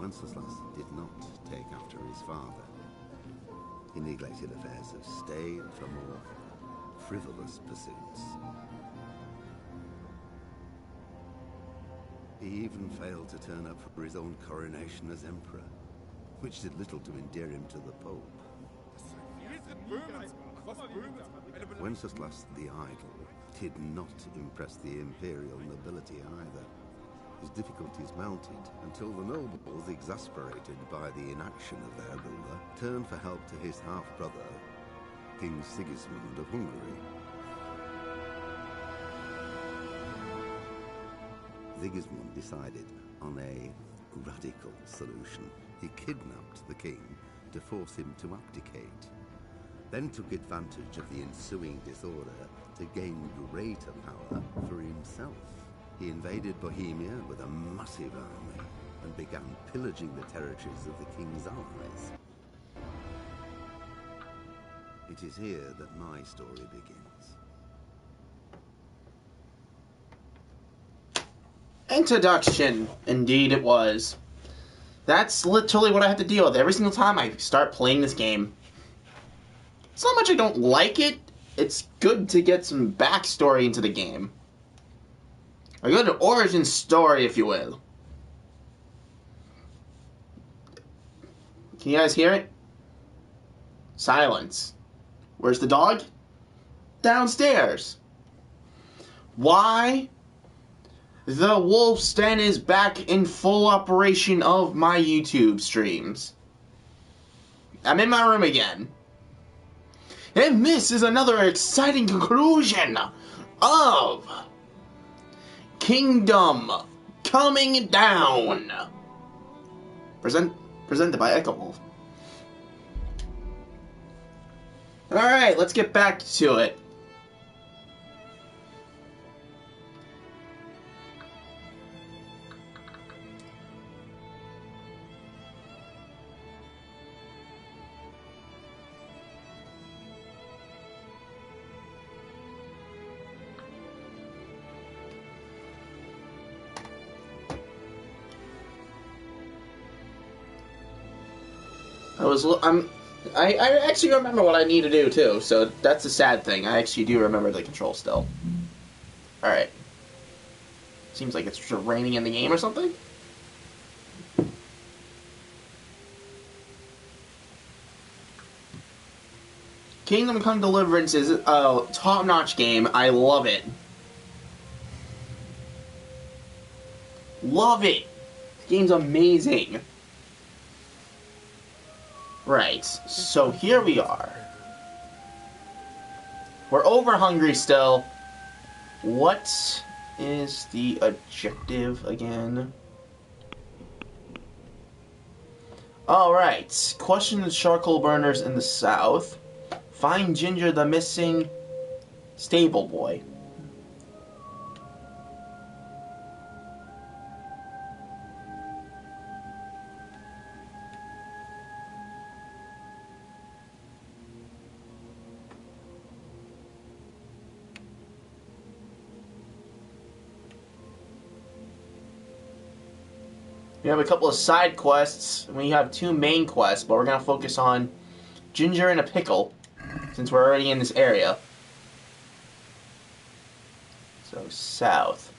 Wenceslas did not take after his father. He neglected affairs of state for more frivolous pursuits. He even failed to turn up for his own coronation as emperor, which did little to endear him to the Pope. Wenceslas the Idle did not impress the imperial nobility either. His difficulties mounted until the nobles, exasperated by the inaction of their ruler, turned for help to his half-brother, King Sigismund of Hungary. Sigismund decided on a radical solution. He kidnapped the king to force him to abdicate, then took advantage of the ensuing disorder to gain greater power for himself. He invaded Bohemia with a massive army and began pillaging the territories of the king's allies. It is here that my story begins. Introduction. Indeed it was. That's literally what I have to deal with every single time I start playing this game. It's not much I don't like it. It's good to get some backstory into the game. A good origin story, if you will. Can you guys hear it? Silence. Where's the dog? Downstairs. Why? The Wolf's Den is back in full operation of my YouTube streams. I'm in my room again. And this is another exciting conclusion of Kingdom Coming Down. Presented by Echo Wolf. Alright, let's get back to it. I actually remember what I need to do, too, so that's a sad thing. I actually do remember the control still. Alright. Seems like it's raining in the game or something? Kingdom Come Deliverance is a top-notch game. I love it. Love it! The game's amazing. Right, so here we are. We're over Hungary still. What is the objective again? Alright, question the charcoal burners in the south. Find Ginger the missing stable boy. We have a couple of side quests, and we have 2 main quests, but we're going to focus on Ginger and a Pickle, since we're already in this area. So, south.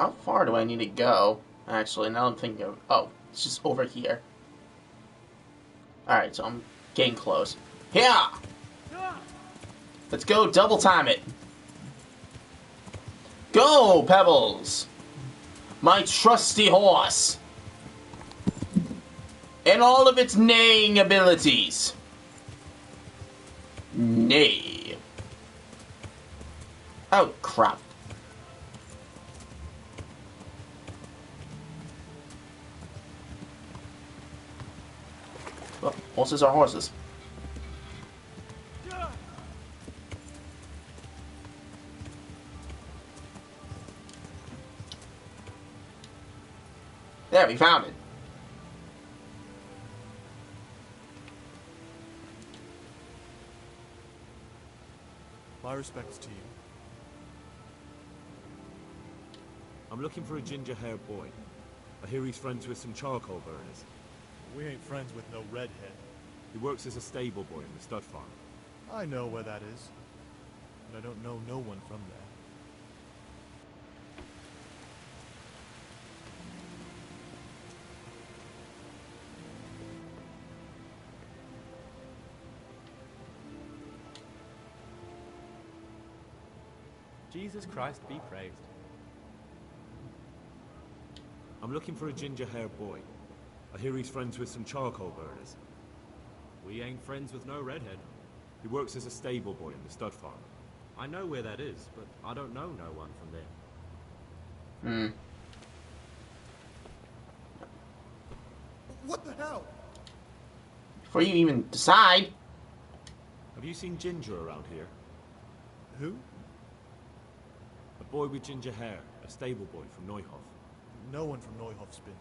How far do I need to go? Actually, now I'm thinking of... Oh, it's just over here. Alright, so I'm getting close. Yeah! Let's go double time it. Go, Pebbles! My trusty horse! And all of its neighing abilities. Neigh. Oh, crap. Well, horses are horses. There, we found it. My respects to you. I'm looking for a ginger-haired boy. I hear he's friends with some charcoal burners. We ain't friends with no redhead. He works as a stable boy in the stud farm. I know where that is. But I don't know no one from there. Jesus Christ be praised. I'm looking for a ginger-haired boy. I hear he's friends with some charcoal burners. We ain't friends with no redhead. He works as a stable boy in the stud farm. I know where that is, but I don't know no one from there. Hmm. What the hell? Before you even decide. Have you seen Ginger around here? Who? A boy with ginger hair, a stable boy from Neuhof. No one from Neuhof's been.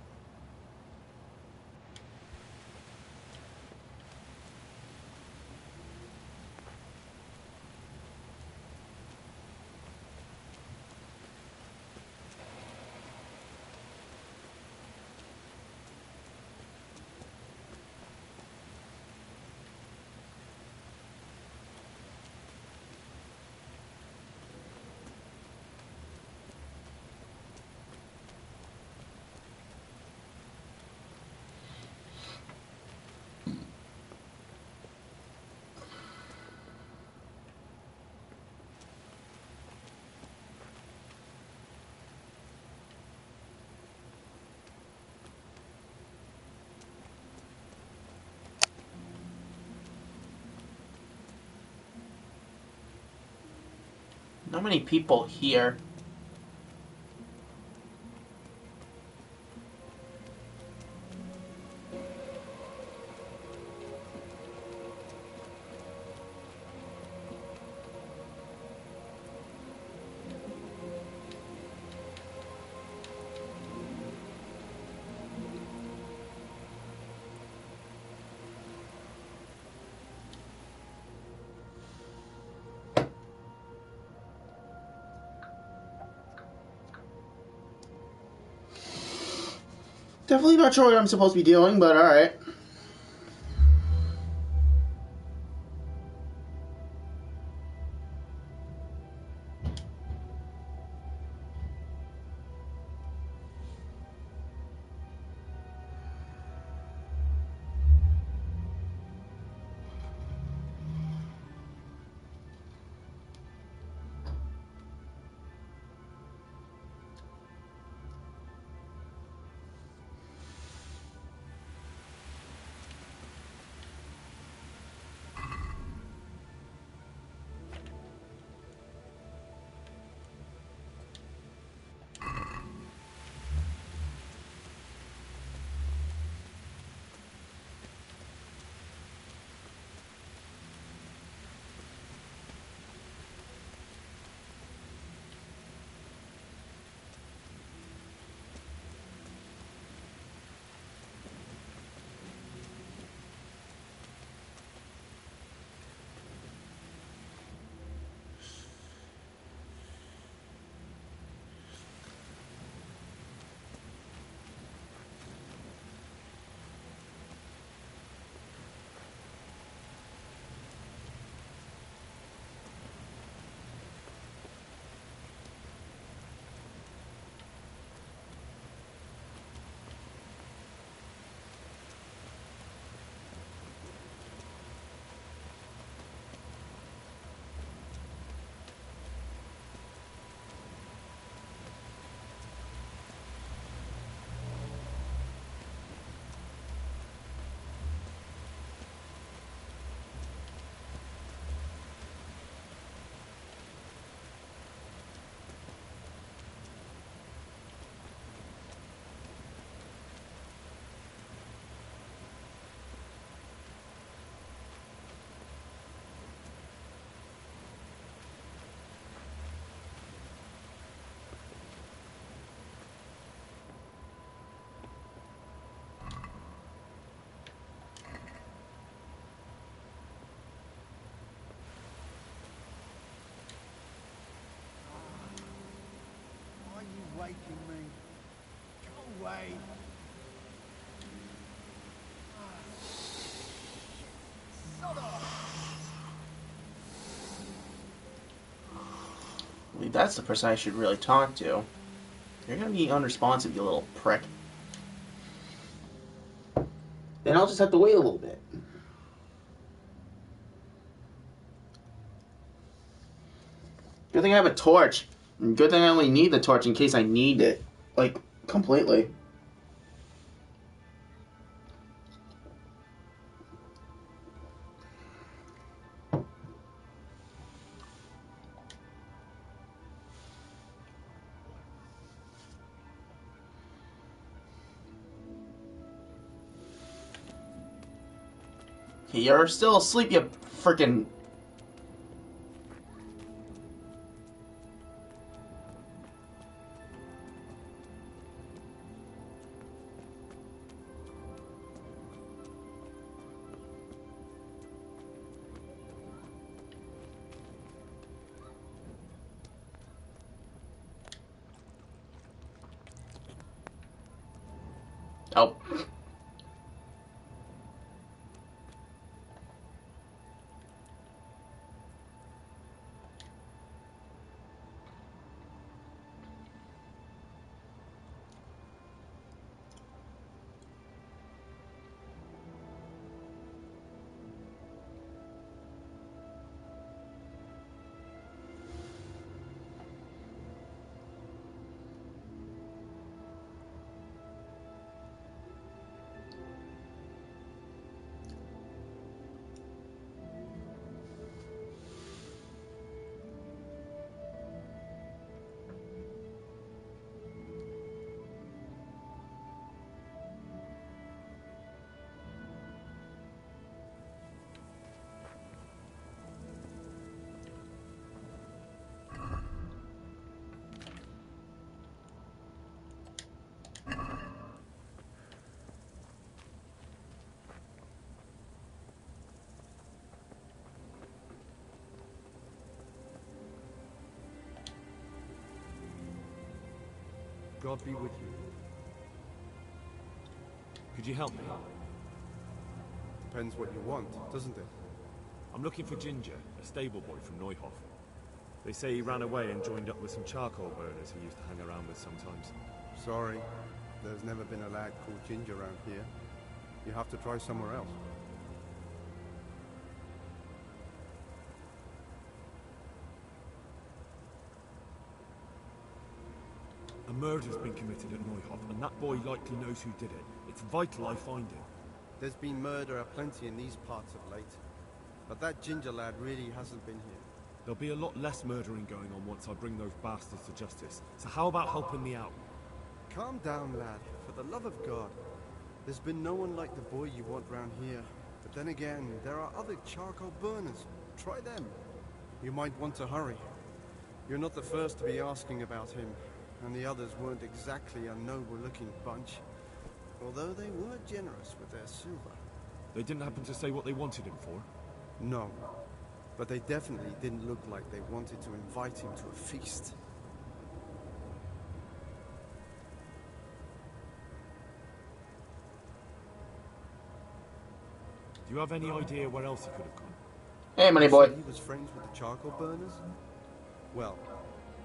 Not many people here. Definitely not sure what I'm supposed to be doing, but alright. making me? Go away. I believe that's the person I should really talk to. You're gonna be unresponsive, you little prick. Then I'll just have to wait a little bit. Good thing I have a torch. And good thing I only need the torch in case I need it. Like, completely. You're still asleep, you freaking... Oh. God be with you. Could you help me? Depends what you want, doesn't it? I'm looking for Ginger, a stable boy from Neuhof. They say he ran away and joined up with some charcoal burners he used to hang around with sometimes. Sorry, there's never been a lad called Ginger around here. You have to try somewhere else. A murder's been committed at Neuhof, and that boy likely knows who did it. It's vital I find him. There's been murder aplenty in these parts of late. But that Ginger lad really hasn't been here. There'll be a lot less murdering going on once I bring those bastards to justice. So how about helping me out? Calm down, lad. For the love of God. There's been no one like the boy you want round here. But then again, there are other charcoal burners. Try them. You might want to hurry. You're not the first to be asking about him. And the others weren't exactly a noble-looking bunch. Although they were generous with their silver. They didn't happen to say what they wanted him for? No. But they definitely didn't look like they wanted to invite him to a feast. Do you have any idea where else he could have gone? Hey, money boy. He was friends with the charcoal burners? Well,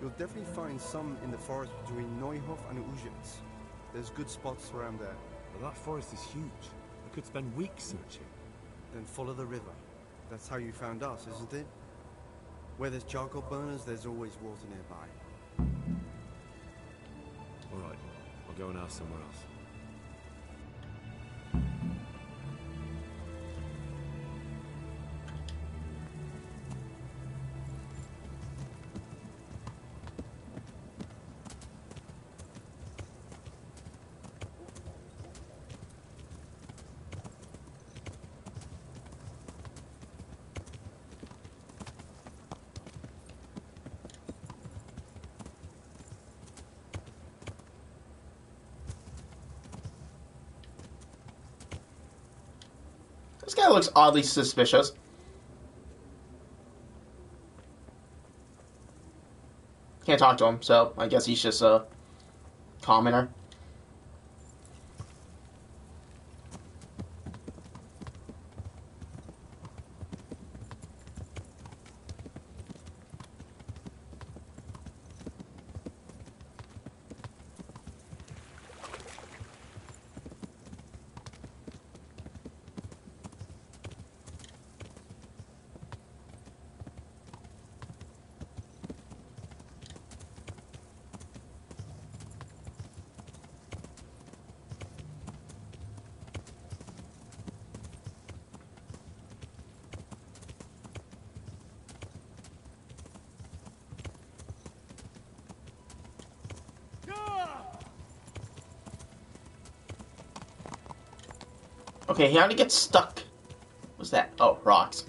you'll definitely find some in the forest between Neuhof and Ujitz. There's good spots around there. But that forest is huge. I could spend weeks searching. Then follow the river. That's how you found us, isn't it? Where there's charcoal burners, there's always water nearby. Alright, I'll go and ask somewhere else. This guy looks oddly suspicious. Can't talk to him, so I guess he's just commoner. Okay, how to get stuck? What's that? Oh, rocks.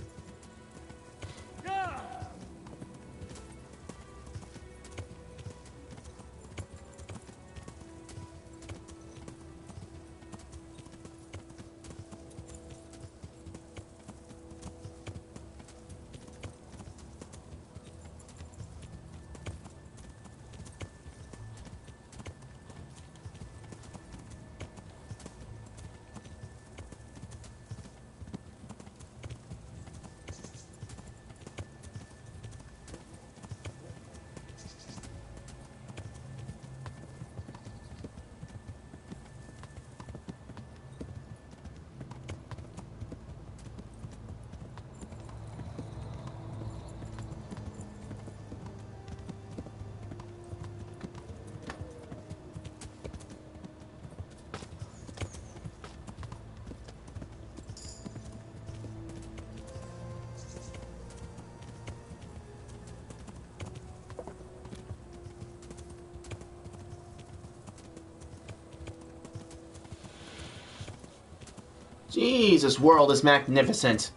Jeez, this world is magnificent.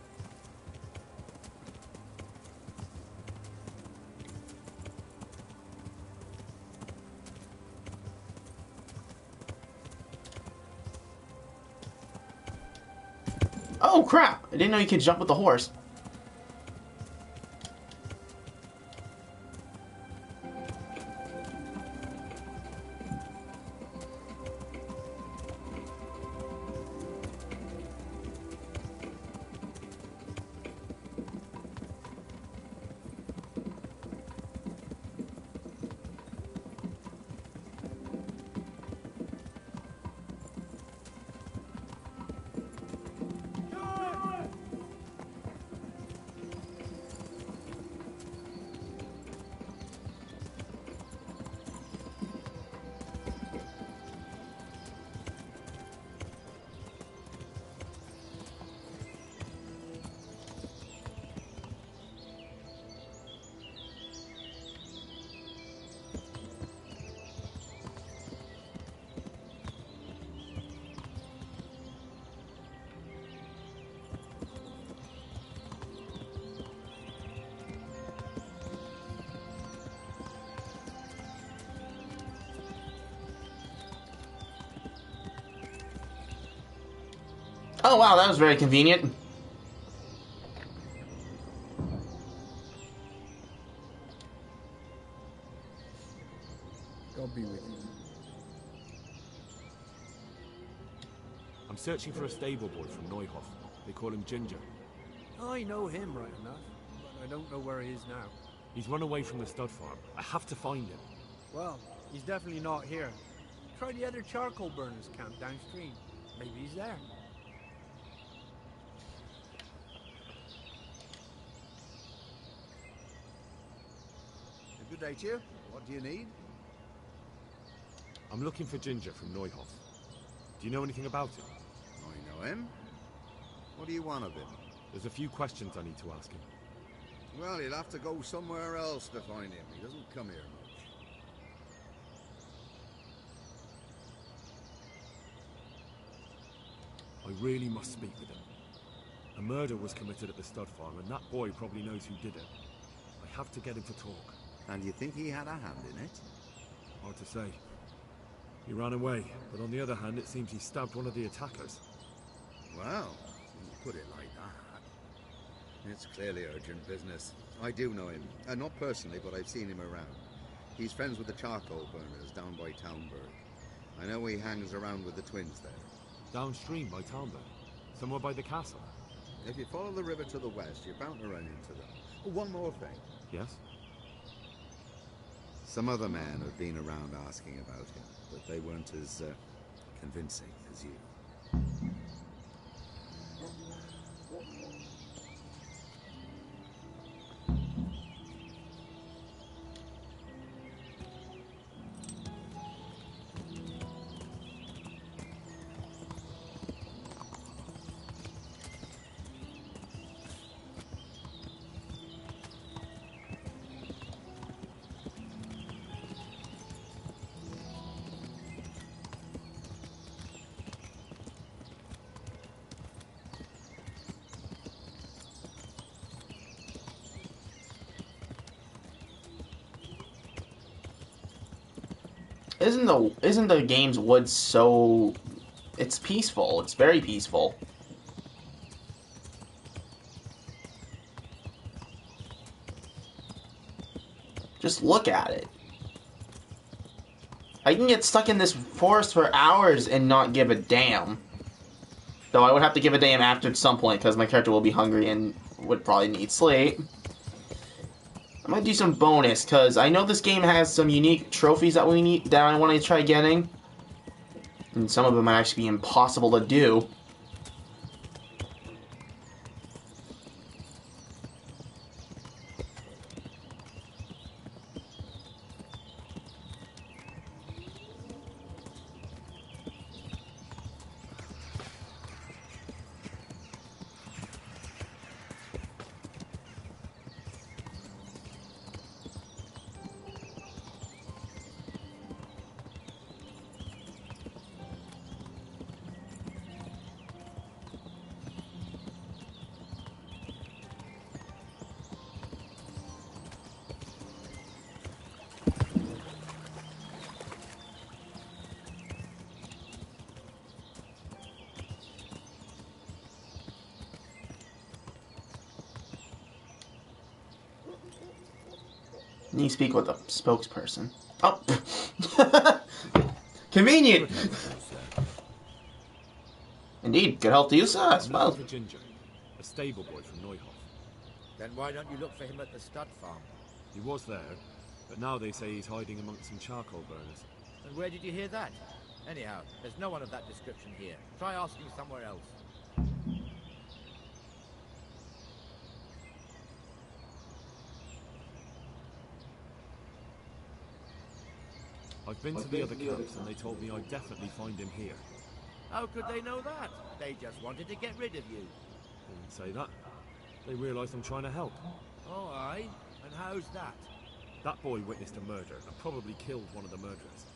Oh crap! I didn't know you could jump with the horse. Oh wow, that was very convenient. God be with you. I'm searching for a stable boy from Neuhof. They call him Ginger. I know him right enough, but I don't know where he is now. He's run away from the stud farm. I have to find him. Well, he's definitely not here. Try the other charcoal burners camp downstream. Maybe he's there. Good day to you. What do you need? I'm looking for Ginger from Neuhof. Do you know anything about him? I know him. What do you want of him? There's a few questions I need to ask him. Well, you'll have to go somewhere else to find him. He doesn't come here much. I really must speak with him. A murder was committed at the stud farm, and that boy probably knows who did it. I have to get him to talk. And you think he had a hand in it? Hard to say. He ran away, but on the other hand, it seems he stabbed one of the attackers. Well, when you put it like that, it's clearly urgent business. I do know him. Not personally, but I've seen him around. He's friends with the charcoal burners down by Townburg. I know he hangs around with the twins there. Downstream by Talbot. Somewhere by the castle. If you follow the river to the west, you're bound to run into them. Oh, one more thing. Yes? Some other men have been around asking about him, but they weren't as convincing as you. Isn't the game's woods so... It's peaceful. It's very peaceful. Just look at it. I can get stuck in this forest for hours and not give a damn. Though I would have to give a damn after at some point because my character will be hungry and would probably need sleep. I might do some bonus, because I know this game has some unique trophies that I want to try getting. And some of them might actually be impossible to do. You speak with a spokesperson. Oh! Convenient! Indeed, good help to you, sir, I suppose. For Ginger, a stable boy from Neuhof. Then why don't you look for him at the stud farm? He was there, but now they say he's hiding amongst some charcoal burners. And where did you hear that? Anyhow, there's no one of that description here. Try asking somewhere else. I've been to the other camps and they told me I'd definitely find him here. How could they know that? They just wanted to get rid of you. They didn't say that. They realised I'm trying to help. Oh, aye? And how's that? That boy witnessed a murder and probably killed one of the murderers.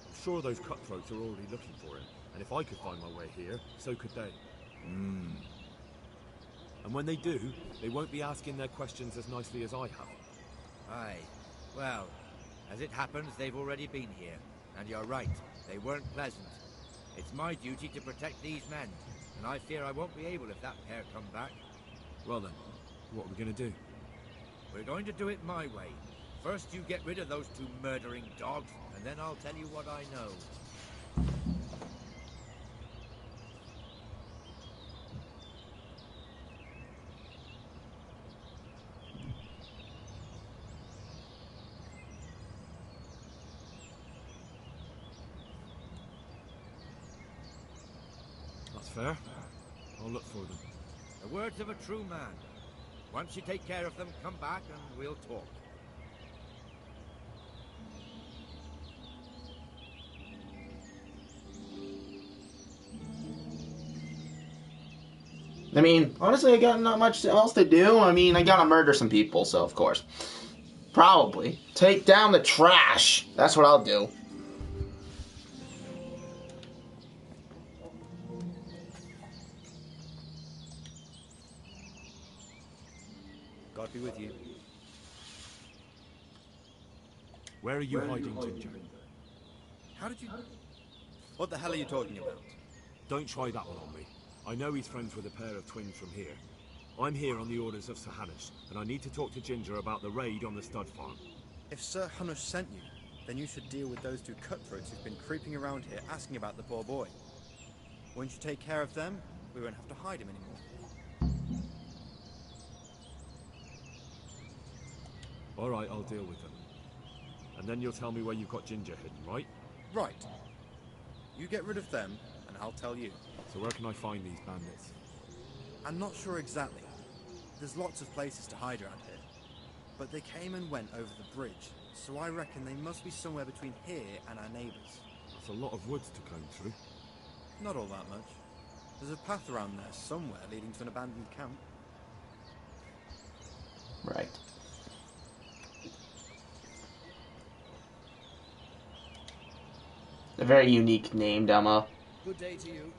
I'm sure those cutthroats are already looking for him, and if I could find my way here, so could they. And when they do, they won't be asking their questions as nicely as I have. Aye. Well, as it happens, they've already been here. And you're right, they weren't pleasant. It's my duty to protect these men, and I fear I won't be able if that pair come back. Well then, what are we going to do? We're going to do it my way. First you get rid of those two murdering dogs, and then I'll tell you what I know. That's fair. I'll look for them. The words of a true man. Once you take care of them, come back and we'll talk. I mean, honestly, I got not much else to do. I mean, I gotta murder some people, so of course. Probably. Take down the trash. That's what I'll do. God be with you. Where are you hiding, Ginger? How did you... What the hell are you talking about? Don't try that one on me. I know he's friends with a pair of twins from here. I'm here on the orders of Sir Hanush, and I need to talk to Ginger about the raid on the stud farm. If Sir Hanush sent you, then you should deal with those two cutthroats who've been creeping around here asking about the poor boy. Once you take care of them, we won't have to hide him anymore. Alright, I'll deal with them. And then you'll tell me where you've got Ginger hidden, right? Right. You get rid of them, and I'll tell you. So where can I find these bandits? I'm not sure exactly. There's lots of places to hide around here. But they came and went over the bridge, so I reckon they must be somewhere between here and our neighbors. That's a lot of woods to comb through. Not all that much. There's a path around there somewhere leading to an abandoned camp. Right. A very unique name, Demo. Good day to you.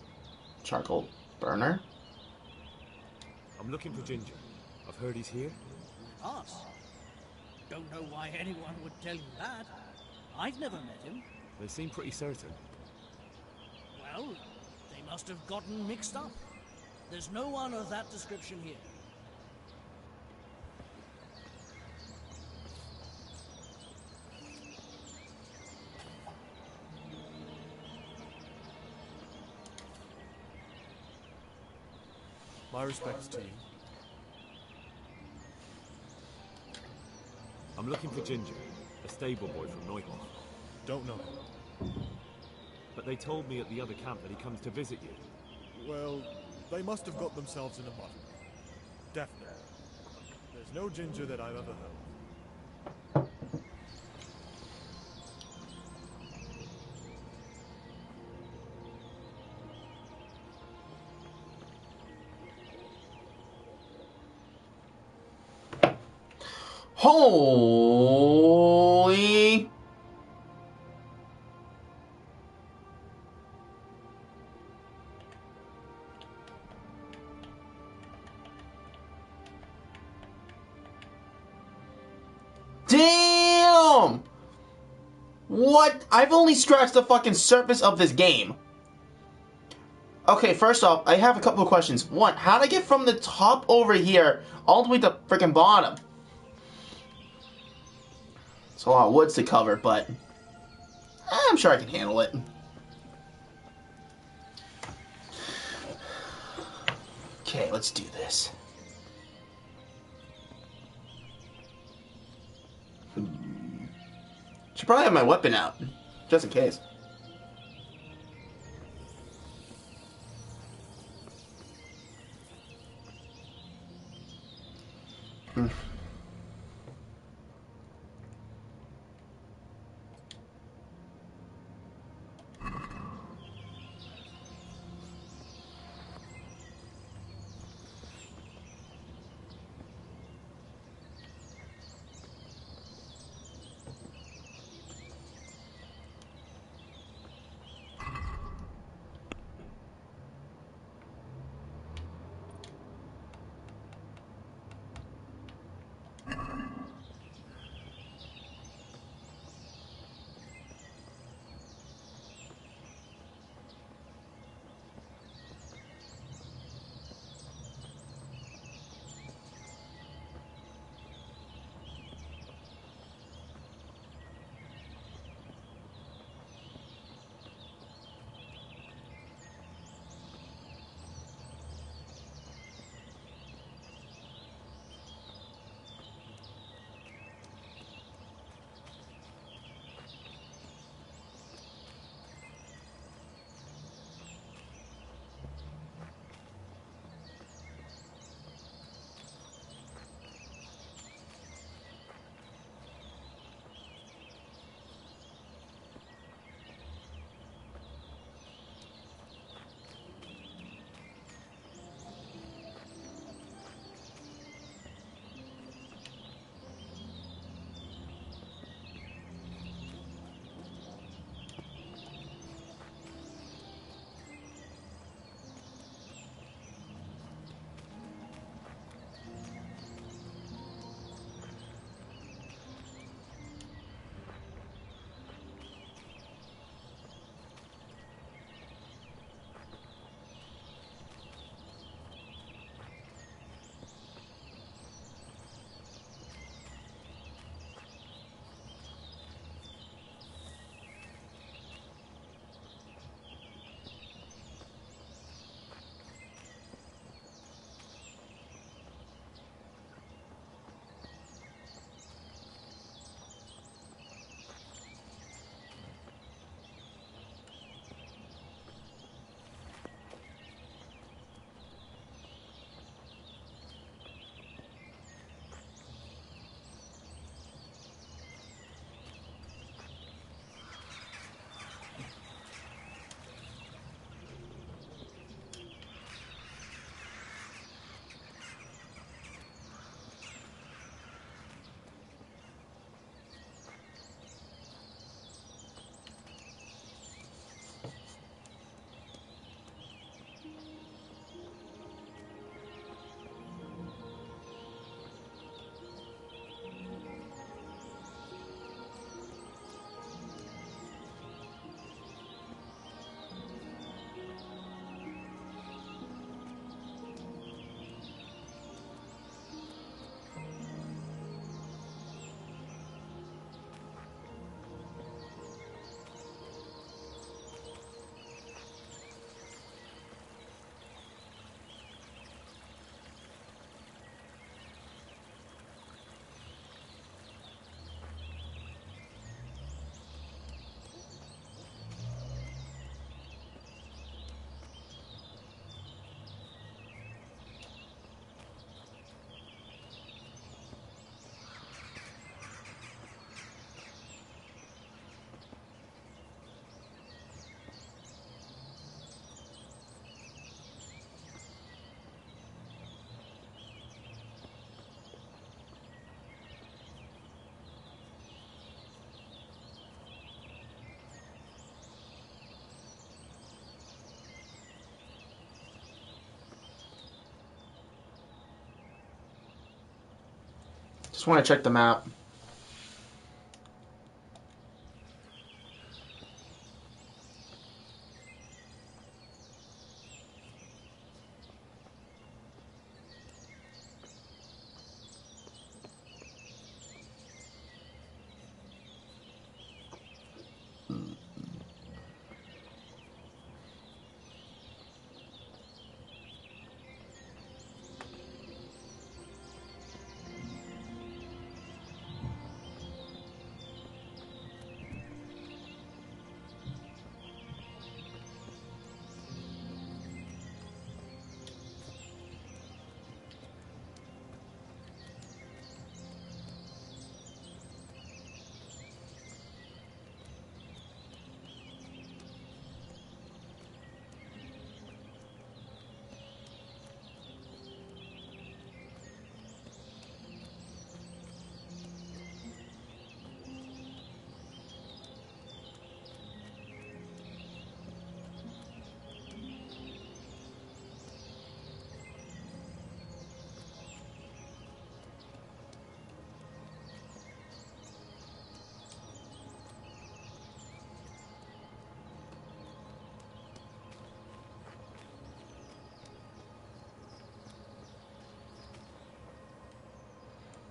Charcoal burner? I'm looking for Ginger. I've heard he's here. Us? Don't know why anyone would tell you that. I've never met him. They seem pretty certain. Well, they must have gotten mixed up. There's no one of that description here. My respects to you. I'm looking for Ginger, a stable boy from Neuhof. Don't know him. But they told me at the other camp that he comes to visit you. Well, they must have got themselves in a muddle. Definitely. There's no Ginger that I've ever heard of. Holy... Damn! What? I've only scratched the fucking surface of this game. Okay, first off, I have a couple of questions. One, how'd I get from the top over here all the way to the freaking bottom? It's a lot of woods to cover, but I'm sure I can handle it. Okay, let's do this. Should probably have my weapon out, just in case. Just want to check the map.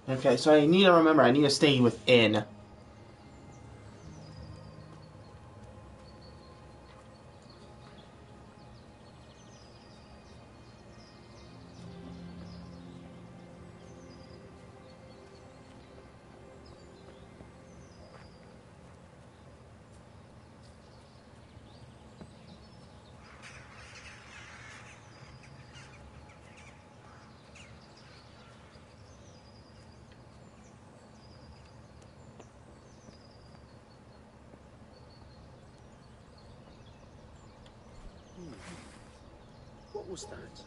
Okay, so I need to remember, I need to stay within. What was that?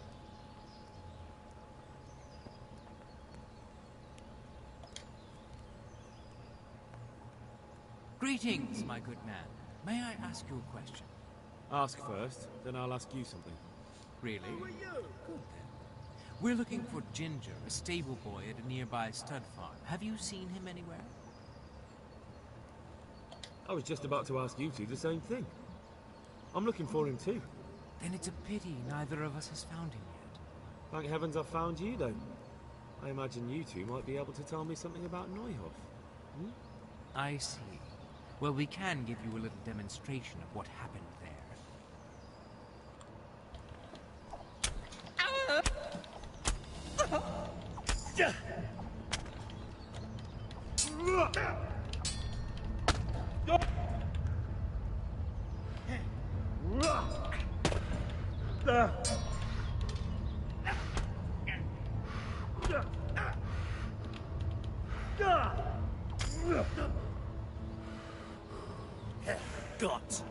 Greetings, my good man. May I ask you a question? Ask first, then I'll ask you something. Really? Good then. We're looking for Ginger, a stable boy at a nearby stud farm. Have you seen him anywhere? I was just about to ask you two the same thing. I'm looking for him too. Then it's a pity neither of us has found him yet. Thank heavens I've found you then. I imagine you two might be able to tell me something about Neuhof. Hmm? I see. Well, we can give you a little demonstration of what happened there. Got.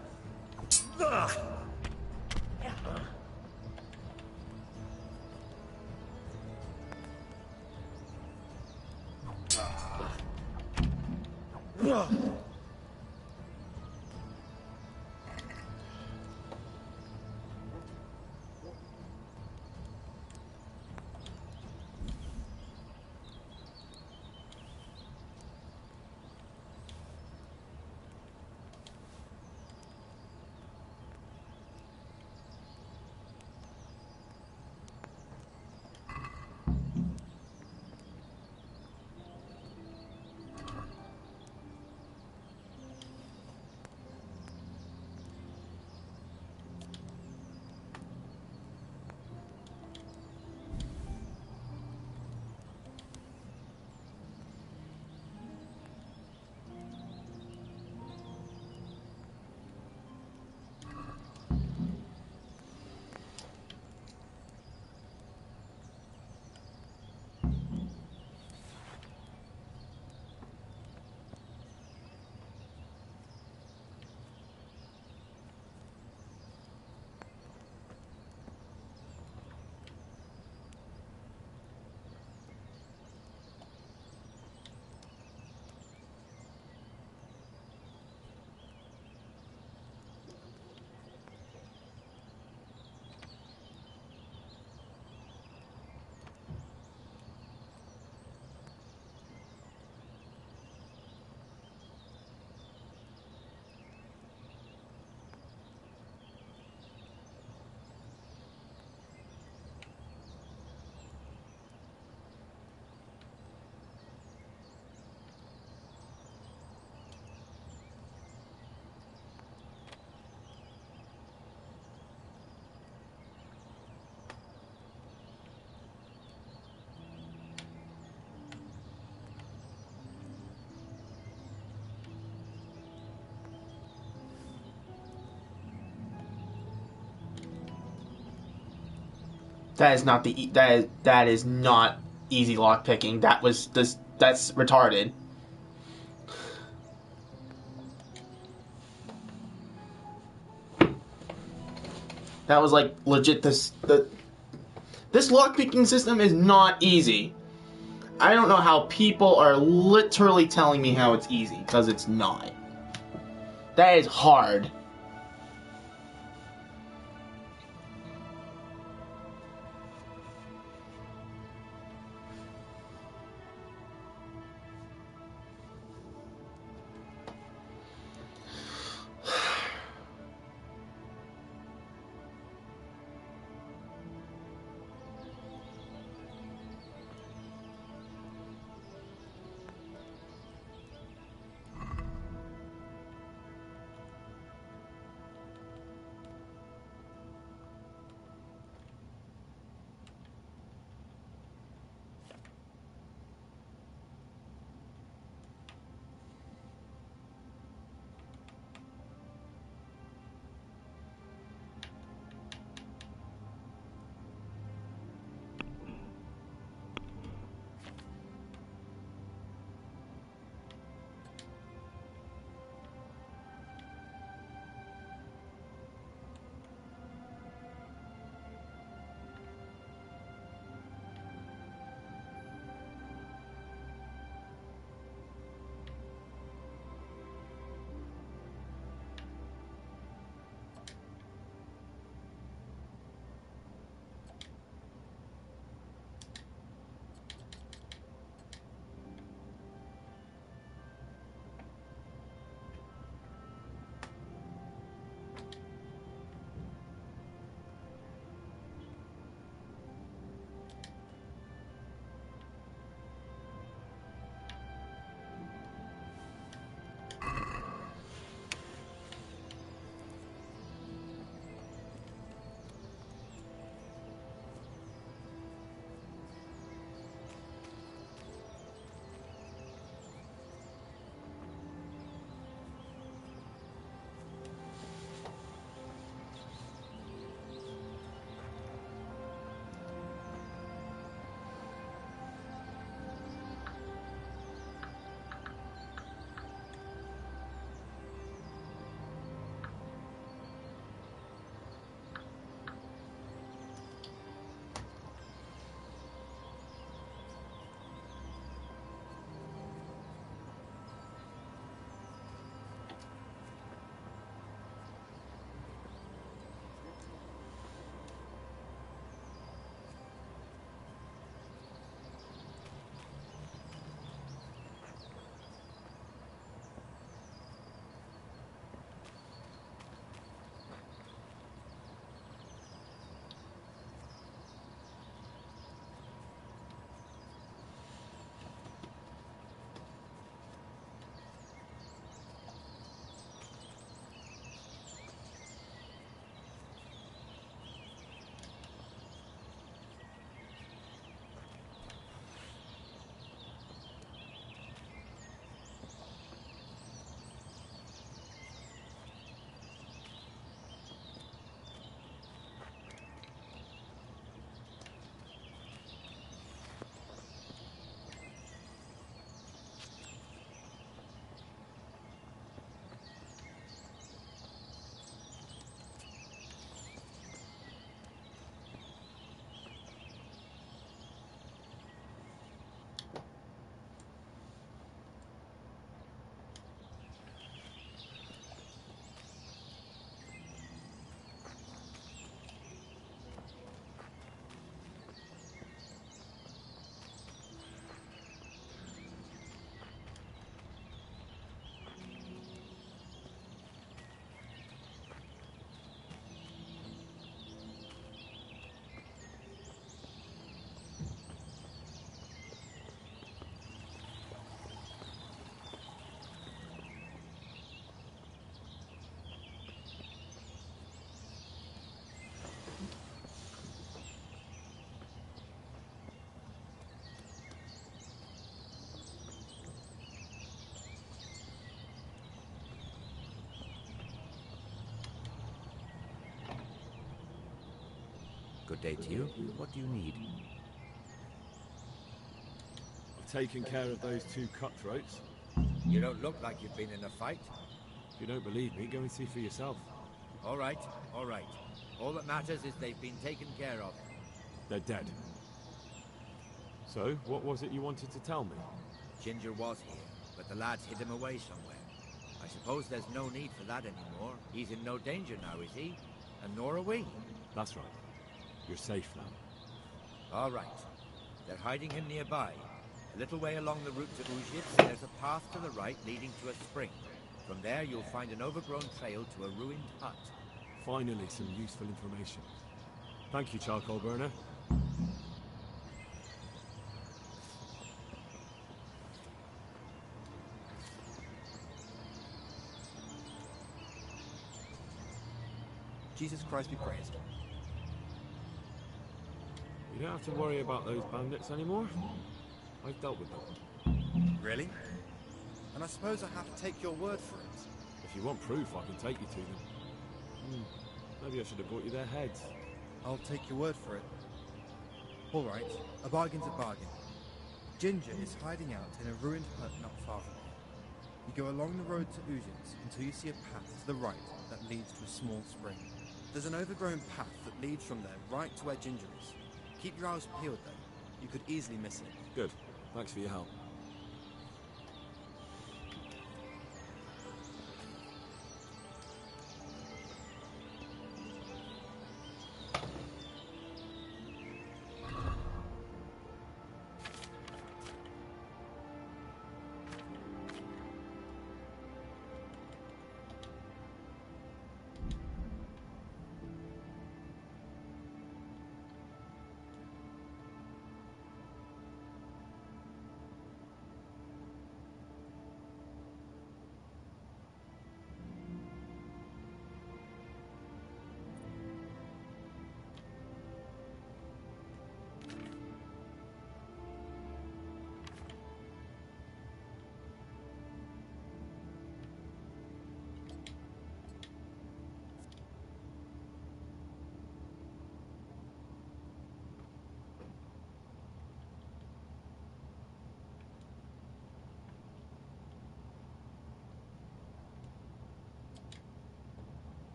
That is not that is not easy lockpicking. That's retarded. That was like legit. This lockpicking system is not easy. I don't know how people are literally telling me how it's easy, because it's not. That is hard. Good day to you. What do you need? I've taken care of those 2 cutthroats. You don't look like you've been in a fight. If you don't believe me, go and see for yourself. All right, all right. All that matters is they've been taken care of. They're dead. So, what was it you wanted to tell me? Ginger was here, but the lads hid him away somewhere. I suppose there's no need for that anymore. He's in no danger now, is he? And nor are we. That's right. You're safe now. All right. They're hiding him nearby. A little way along the route to Uzhitz, there's a path to the right leading to a spring. From there, you'll find an overgrown trail to a ruined hut. Finally, some useful information. Thank you, Charcoal Burner. Jesus Christ be praised. You don't have to worry about those bandits anymore. I've dealt with them. Really? And I suppose I have to take your word for it. If you want proof, I can take you to them. Maybe I should have brought you their heads. I'll take your word for it. All right, a bargain's a bargain. Ginger is hiding out in a ruined hut not far from here. You go along the road to Uzhitz until you see a path to the right that leads to a small spring. There's an overgrown path that leads from there right to where Ginger is. Keep your eyes peeled though. You could easily miss it. Good. Thanks for your help.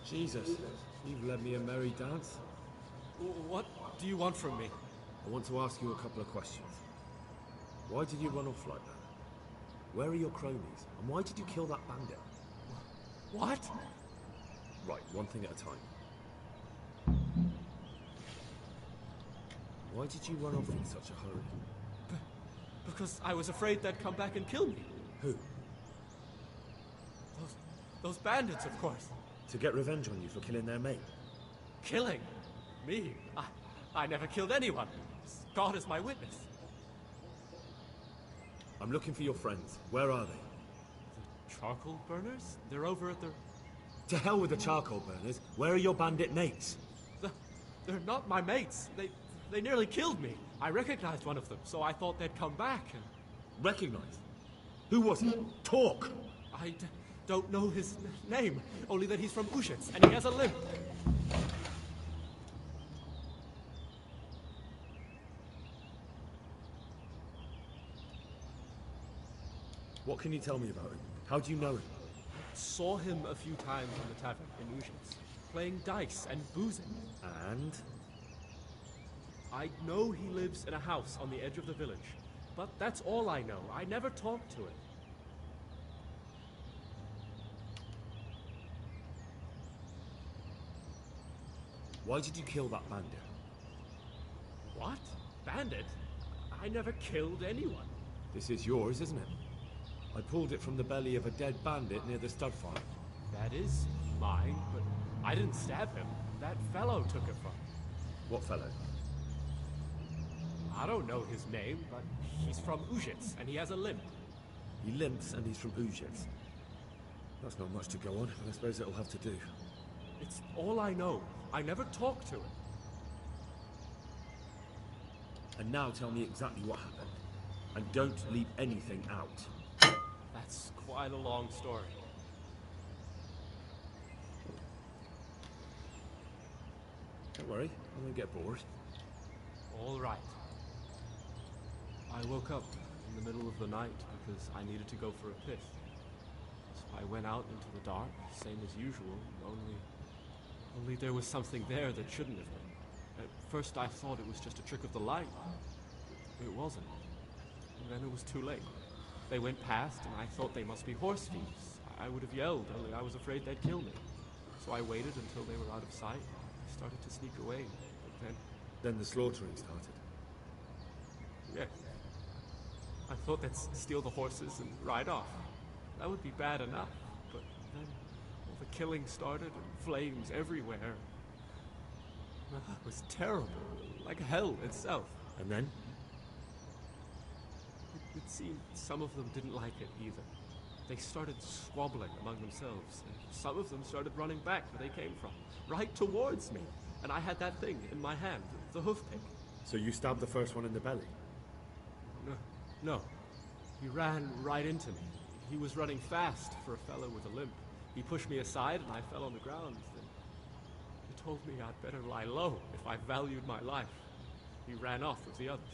Jesus, you've led me a merry dance. What do you want from me? I want to ask you a couple of questions. Why did you run off like that? Where are your cronies? And why did you kill that bandit? What? Right, one thing at a time. Why did you run off in such a hurry? Because I was afraid they'd come back and kill me. Who? Those bandits, of course. To get revenge on you for killing their mate? Killing? Me? I never killed anyone. God is my witness. I'm looking for your friends. Where are they? The charcoal burners? They're over at the... To hell with the charcoal burners. Where are your bandit mates? They're not my mates. They nearly killed me. I recognized one of them, so I thought they'd come back and... Recognized? Who was he? Talk! Don't know his name, only that he's from Ushitz, and he has a limp. What can you tell me about him? How do you know him? Saw him a few times in the tavern in Ushitz, playing dice and boozing. And? I know he lives in a house on the edge of the village, but that's all I know. I never talked to him. Why did you kill that bandit? What? Bandit? I never killed anyone. This is yours, isn't it? I pulled it from the belly of a dead bandit near the stud farm. That is mine, but I didn't stab him. That fellow took it from me. What fellow? I don't know his name, but he's from Ushitz, and he has a limp. He limps and he's from Ushitz. That's not much to go on, but I suppose it'll have to do. It's all I know. I never talked to him. And now tell me exactly what happened. And don't leave anything out. That's quite a long story. Don't worry, I won't get bored. All right. I woke up in the middle of the night because I needed to go for a piss. So I went out into the dark, same as usual, only there was something there that shouldn't have been. At first I thought it was just a trick of the light. It wasn't. And then it was too late. They went past and I thought they must be horse thieves. I would have yelled, only I was afraid they'd kill me. So I waited until they were out of sight. I started to sneak away, but then... Then the slaughtering started? Yes. I thought they'd steal the horses and ride off. That would be bad enough, but then all the killing started and flames everywhere. It was terrible, like hell itself. And then? It seemed some of them didn't like it either. They started squabbling among themselves, and some of them started running back where they came from, right towards me. And I had that thing in my hand, the hoof pick. So you stabbed the first one in the belly? No. He ran right into me. He was running fast for a fellow with a limp. He pushed me aside and I fell on the ground. Then he told me I'd better lie low if I valued my life. He ran off with the others.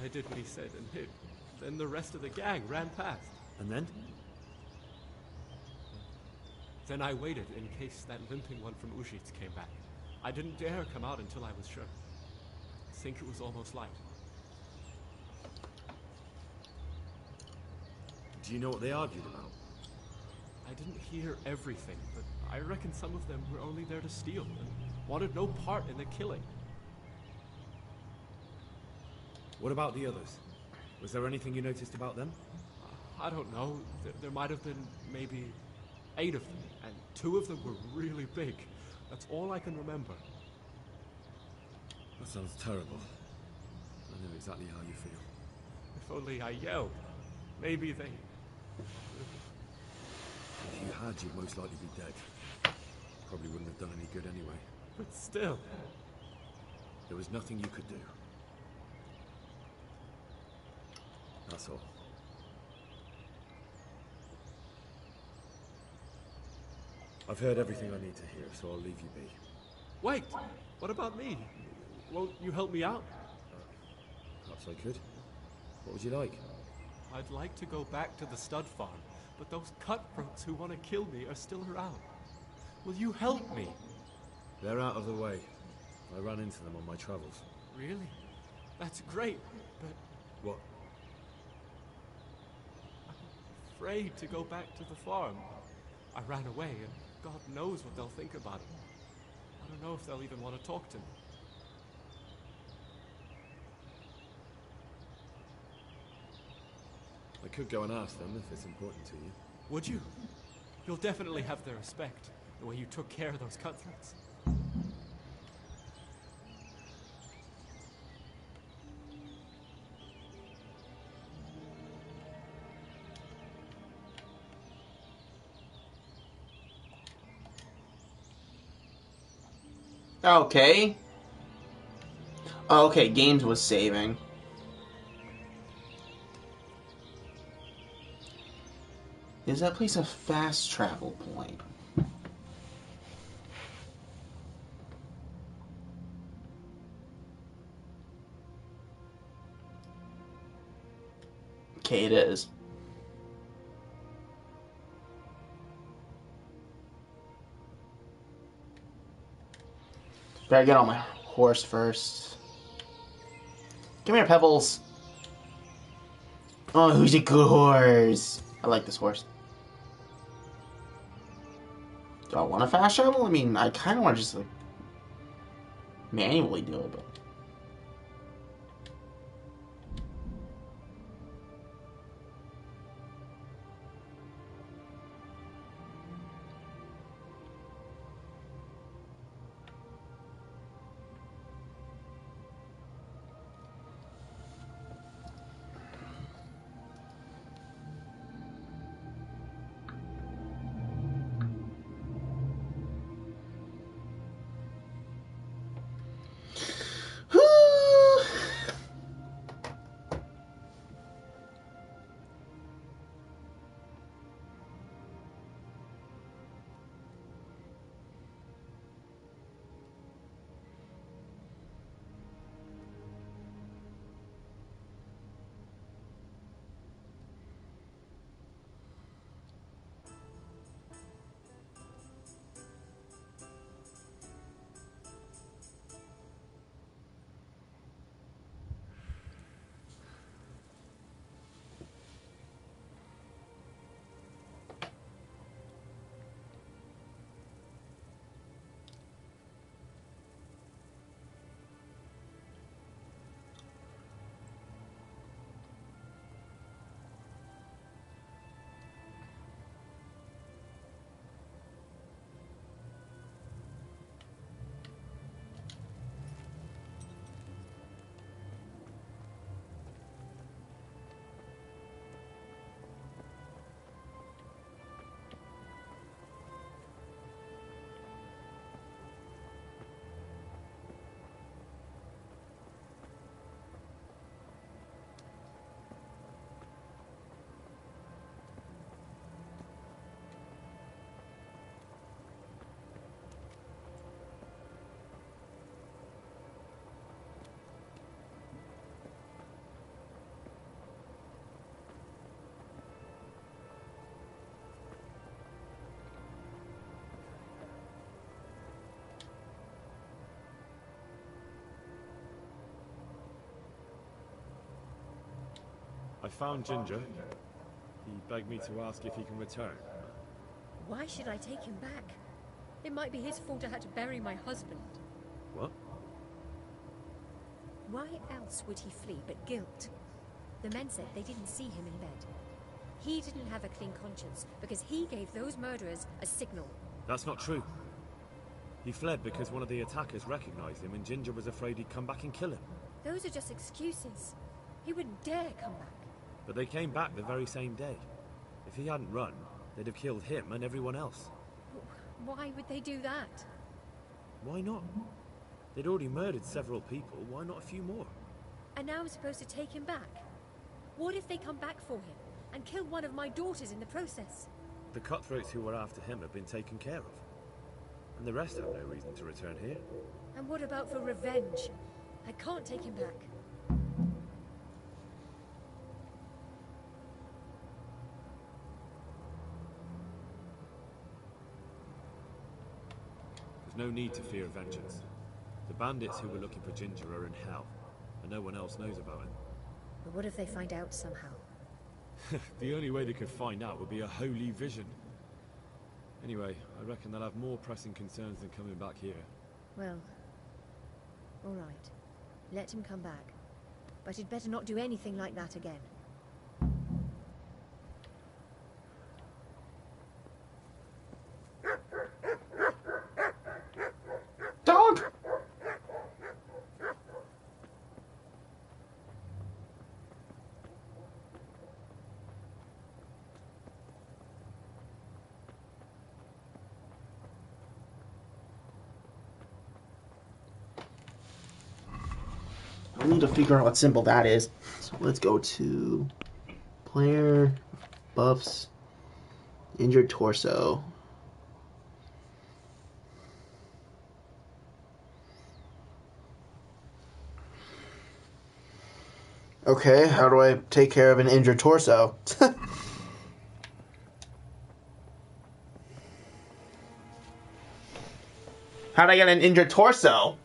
I did what he said and hid. Then the rest of the gang ran past. And then? Then I waited in case that limping one from Ushitz came back. I didn't dare come out until I was sure. I think it was almost light. Do you know what they argued about? I didn't hear everything, but I reckon some of them were only there to steal and wanted no part in the killing. What about the others? Was there anything you noticed about them? I don't know. There might have been maybe 8 of them, and 2 of them were really big. That's all I can remember. That sounds terrible. I know exactly how you feel. If only I yelled. Maybe they... If you had, you'd most likely be dead. Probably wouldn't have done any good anyway. But still... There was nothing you could do. That's all. I've heard everything I need to hear, so I'll leave you be. Wait! What about me? Won't you help me out? Perhaps I could. What would you like? I'd like to go back to the stud farm, but those cutthroats who want to kill me are still around. Will you help me? They're out of the way. I ran into them on my travels. Really? That's great, but... What? I'm afraid to go back to the farm. I ran away, and God knows what they'll think about it. I don't know if they'll even want to talk to me. I could go and ask them if it's important to you. Would you? You'll definitely have their respect, the way you took care of those cutthroats. Okay. Okay, Games was saving. Is that place a fast travel point? Okay, it is. Better get on my horse first. Come here, Pebbles. Oh, who's a good horse? I like this horse. Do I want to fast travel? I mean, I kind of want to just like manually do it, but. I found Ginger. He begged me to ask if he can return. Why should I take him back? It might be his fault I had to bury my husband. What? Why else would he flee but guilt? The men said they didn't see him in bed. He didn't have a clean conscience because he gave those murderers a signal. That's not true. He fled because one of the attackers recognized him and Ginger was afraid he'd come back and kill him. Those are just excuses. He wouldn't dare come back. But they came back the very same day. If he hadn't run, they'd have killed him and everyone else. Why would they do that? Why not? They'd already murdered several people, why not a few more? And now I'm supposed to take him back? What if they come back for him and kill one of my daughters in the process? The cutthroats who were after him have been taken care of. And the rest have no reason to return here. And what about for revenge? I can't take him back. There's no need to fear vengeance. The bandits who were looking for Ginger are in hell, and no one else knows about it. But what if they find out somehow? The only way they could find out would be a holy vision. Anyway, I reckon they'll have more pressing concerns than coming back here. Well, all right. Let him come back. But he'd better not do anything like that again. Dog! I need to figure out what symbol that is. So let's go to player, buffs, injured torso. Okay, how do I take care of an injured torso? How'd I get an injured torso?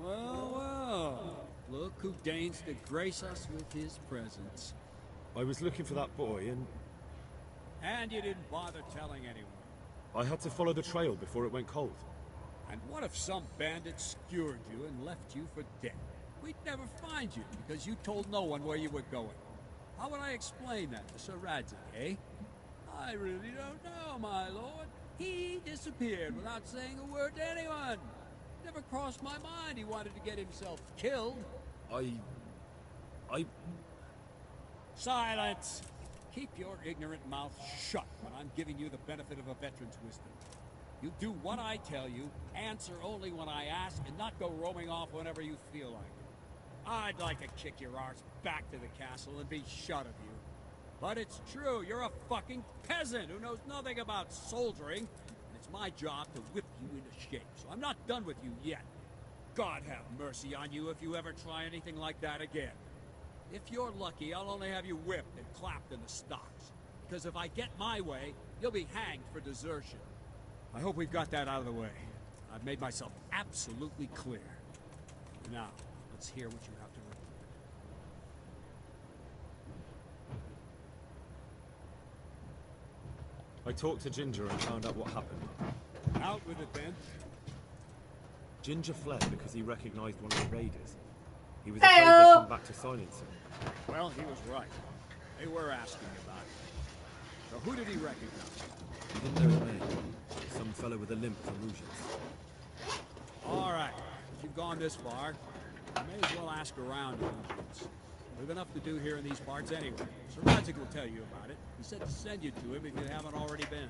Well, well. Look who deigns to grace us with his presence. I was looking for that boy, and And you didn't bother telling anyone. I had to follow the trail before it went cold. And what if some bandit skewered you and left you for dead? We'd never find you because you told no one where you were going. How would I explain that to Sir Radzig, eh? I really don't know, my lord. He disappeared without saying a word to anyone. Never crossed my mind he wanted to get himself killed. I... Silence! Keep your ignorant mouth shut when I'm giving you the benefit of a veteran's wisdom. You do what I tell you, answer only when I ask, and not go roaming off whenever you feel like it. I'd like to kick your arse back to the castle and be shut of you. But it's true, you're a fucking peasant who knows nothing about soldiering, and it's my job to whip you into shape, so I'm not done with you yet. God have mercy on you if you ever try anything like that again. If you're lucky, I'll only have you whipped and clapped in the stocks. Because if I get my way, you'll be hanged for desertion. I hope we've got that out of the way. I've made myself absolutely clear. Now, let's hear what you have to report. I talked to Ginger and found out what happened. Out with it, then. Ginger fled because he recognized one of the raiders. He was afraid they'd come back to silence him. Well, he was right. They were asking about it. So who did he recognize? He didn't know his name. Some fellow with a limp from Rouges. All right. If you've gone this far, you may as well ask around a little bit. We've enough to do here in these parts anyway. Sir Radzig will tell you about it. He said to send you to him if you haven't already been.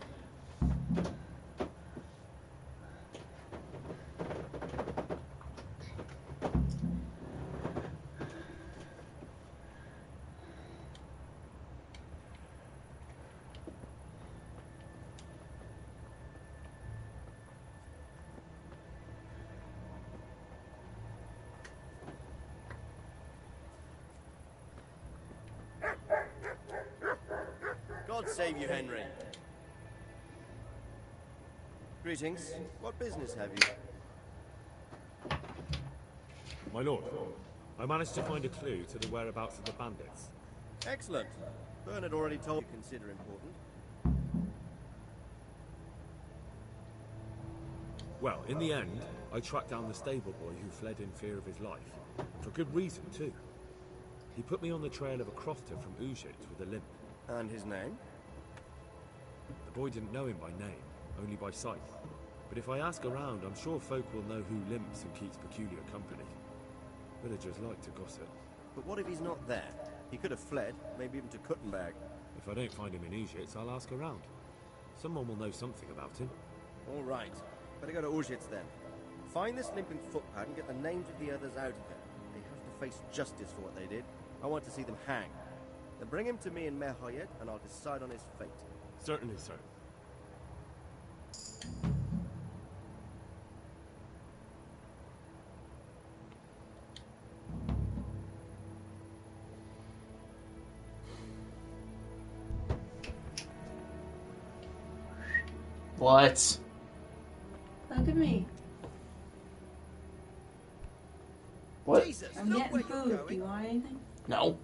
God save you, Henry. Greetings. What business have you? My lord, I managed to find a clue to the whereabouts of the bandits. Excellent. Bernard already told you consider important. Well, in the end, I tracked down the stable boy who fled in fear of his life. For good reason, too. He put me on the trail of a crofter from Ujit with a limp. And his name? The boy didn't know him by name, only by sight. But if I ask around, I'm sure folk will know who limps and keeps peculiar company. Villagers like to gossip. But what if he's not there? He could have fled, maybe even to Kuttenberg. If I don't find him in Ujit, I'll ask around. Someone will know something about him. All right. Better go to Auschwitz then. Find this limping footpad and get the names of the others out of it. They have to face justice for what they did. I want to see them hang. Then bring him to me in Mehayet and I'll decide on his fate. Certainly, sir. What? Look at me. What? I'm getting food. Do you want anything? No.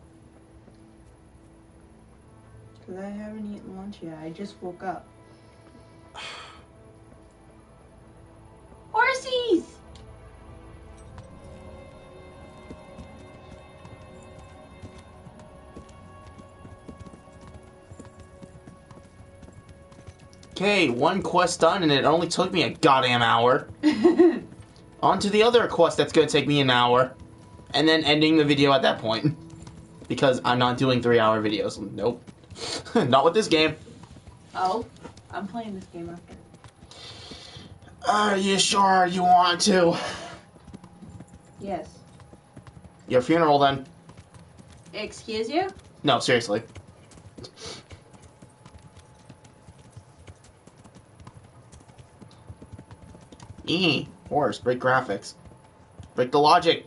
Because I haven't eaten lunch yet. I just woke up. Horsies! Okay, one quest done and it only took me a goddamn hour. On to the other quest that's gonna take me an hour. And then ending the video at that point. Because I'm not doing 3-hour videos. Nope. Not with this game. Oh, I'm playing this game after. Are you sure you want to? Yes. Your funeral then. Excuse you? No, seriously. Horse, break graphics. Break the logic.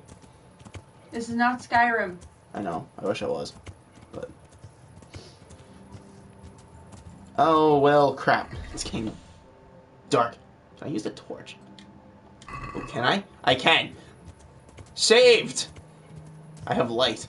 This is not Skyrim. I know, I wish I was. But oh well, crap. It's getting dark. Can I use the torch? Oh, can I? I can. Saved! I have light.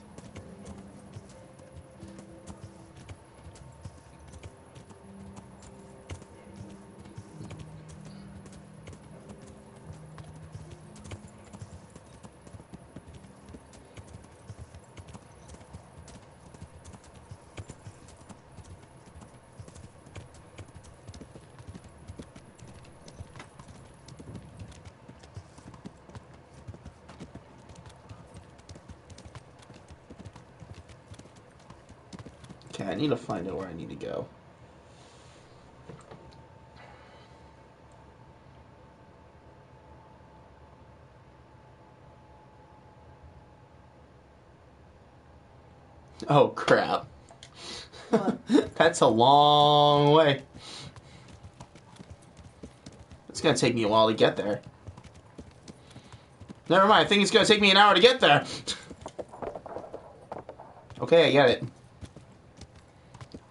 Okay, I need to find out where I need to go. Oh, crap. That's a long way. It's gonna take me a while to get there. Never mind, I think it's gonna take me an hour to get there. Okay, I get it.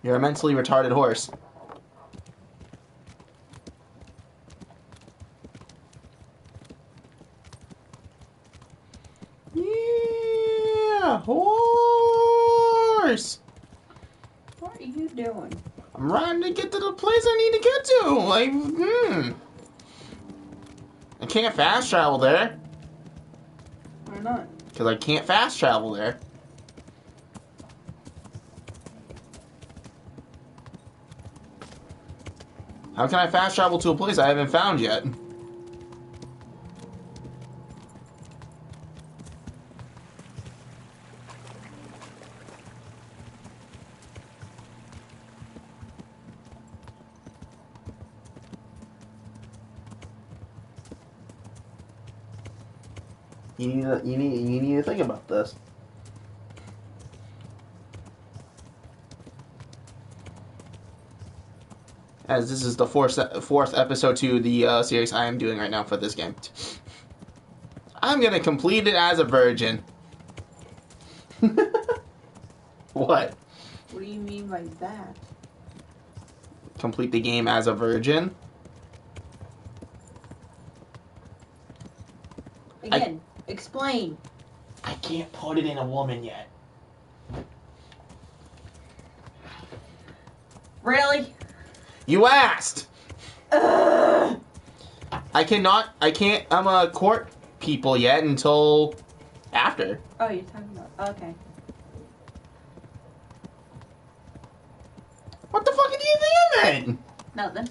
You're a mentally retarded horse. Yeah, horse. What are you doing? I'm riding to get to the place I need to get to. Like, I can't fast travel there. Why not? Because I can't fast travel there. How can I fast travel to a place I haven't found yet? You need to think about this. As this is the fourth episode to the series I am doing right now for this game. I'm gonna complete it as a virgin. What? What do you mean by that? Complete the game as a virgin? Again, explain. I can't put it in a woman yet. Really? You asked! I can't court people yet until after. Oh, you're talking about, okay. What the fuck do you think I meant? Nothing.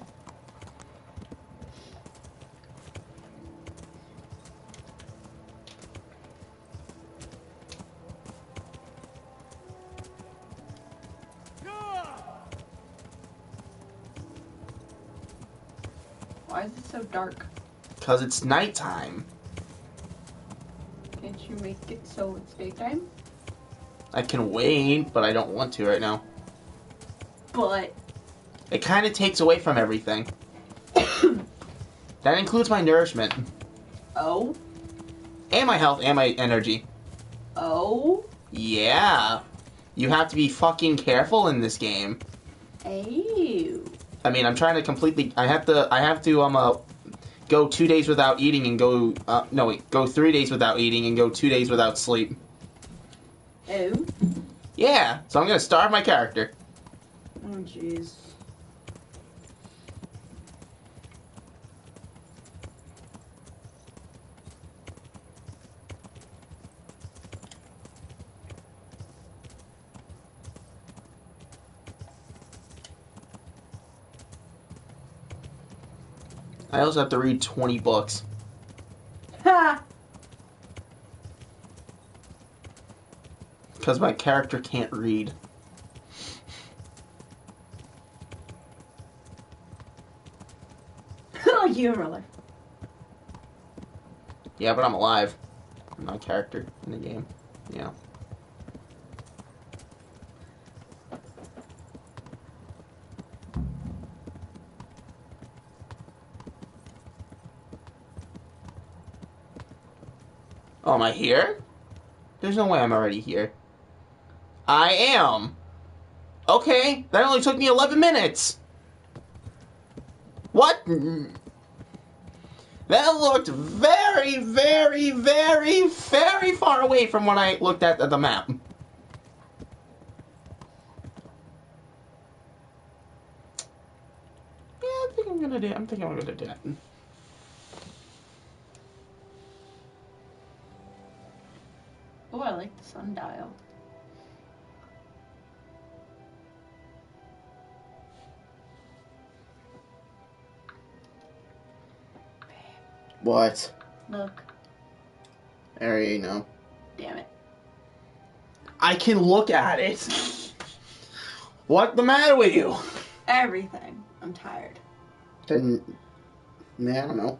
Why is it so dark? Because it's nighttime. Can't you make it so it's daytime? I can wait, but I don't want to right now. But it kind of takes away from everything. That includes my nourishment. Oh? And my health and my energy. Oh? Yeah. You have to be fucking careful in this game. Ew. I mean, I'm trying to completely... I have to go 2 days without eating and go... go 3 days without eating and go 2 days without sleep. Oh? Yeah, so I'm gonna starve my character. Oh, jeez. I also have to read 20 books. Ha! Because my character can't read. Oh, you're alive. Yeah, but I'm alive. I'm not a character in the game. Yeah. Oh, am I here? There's no way I'm already here. I am. Okay, that only took me 11 minutes. What? That looked very, very, very, very far away from when I looked at the map. Yeah, I think I'm gonna do that. Oh, I like the sundial. What? Look. I already know. Damn it. I can look at it. What's the matter with you? Everything. I'm tired. Then, man, I don't know.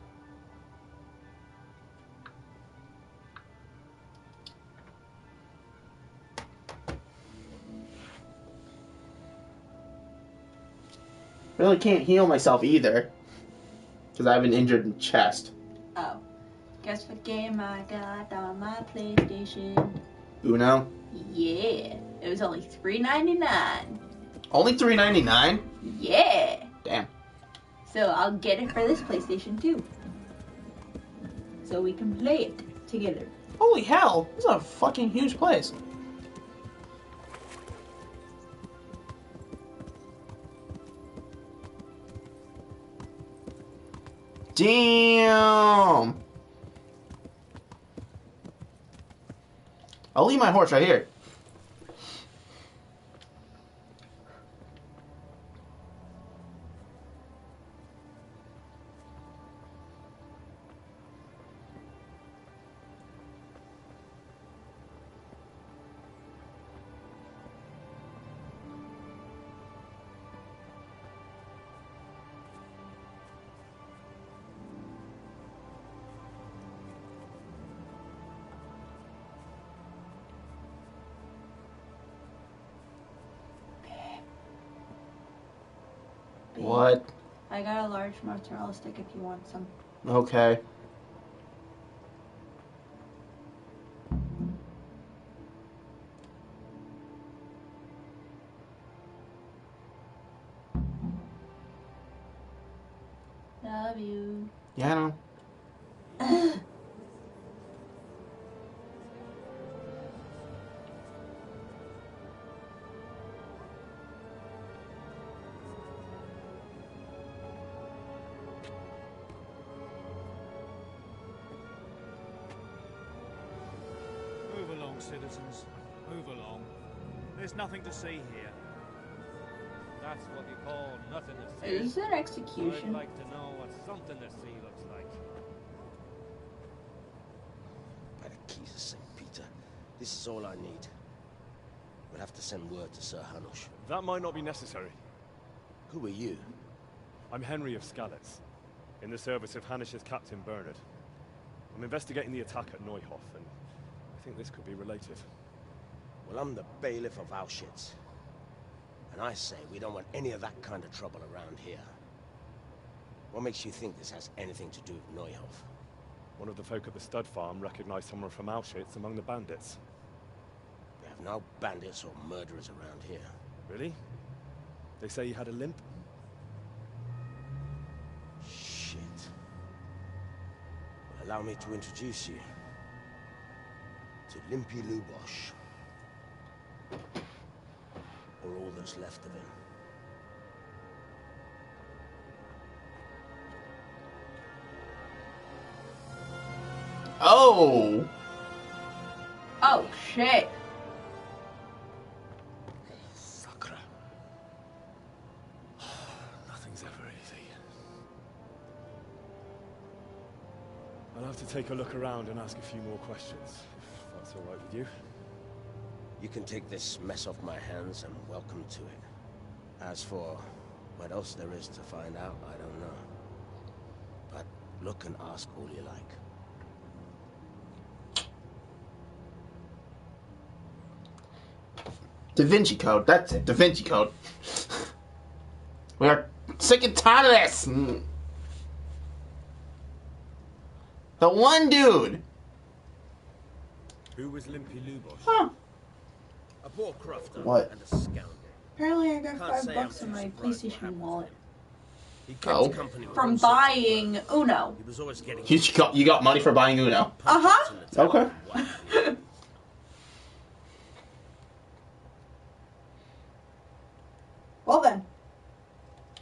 Really can't heal myself either. Because I have an injured chest. Oh. Guess what game I got on my PlayStation? Uno? Yeah. It was only $3.99. Only $3.99? Yeah. Damn. So I'll get it for this PlayStation too. So we can play it together. Holy hell! This is a fucking huge place. Damn! I'll leave my horse right here. What? I got a large mozzarella stick if you want some. Okay. Love you. Yeah, I know. Move along, citizens. Move along. There's nothing to see here. That's what you call nothing to see. Is this an execution? I'd like to know what something to see looks like. By the keys of St. Peter, this is all I need. We'll have to send word to Sir That might not be necessary. Who are you? I'm Henry of Skalitz. in the service of Hanish's Captain Bernard. I'm investigating the attack at Neuhof, and I think this could be related. Well, I'm the bailiff of Auschwitz. And I say we don't want any of that kind of trouble around here. What makes you think this has anything to do with Neuhof? One of the folk at the stud farm recognized someone from Auschwitz among the bandits. We have no bandits or murderers around here. Really? They say he had a limp? Shit. Well, allow me to introduce you to Limpy Lubosh. Or all that's left of him. Oh! Oh, shit. Sakra. Nothing's ever easy. I'll have to take a look around and ask a few more questions, if that's all right with you. You can take this mess off my hands and welcome to it. As for what else there is to find out, I don't know. But look and ask all you like. Da Vinci Code, that's it, Da Vinci Code. We are sick and tired of this! The one dude! Who was Limpy Lubosh? Huh. A poor crofter What? and a scoundrel. Apparently I got Can't $5 say in I'm my too PlayStation wallet. He kept Oh. company with From all sorts of buying birds. Uno. He was always getting You got money for buying Uno? Uh-huh. Okay. Well then.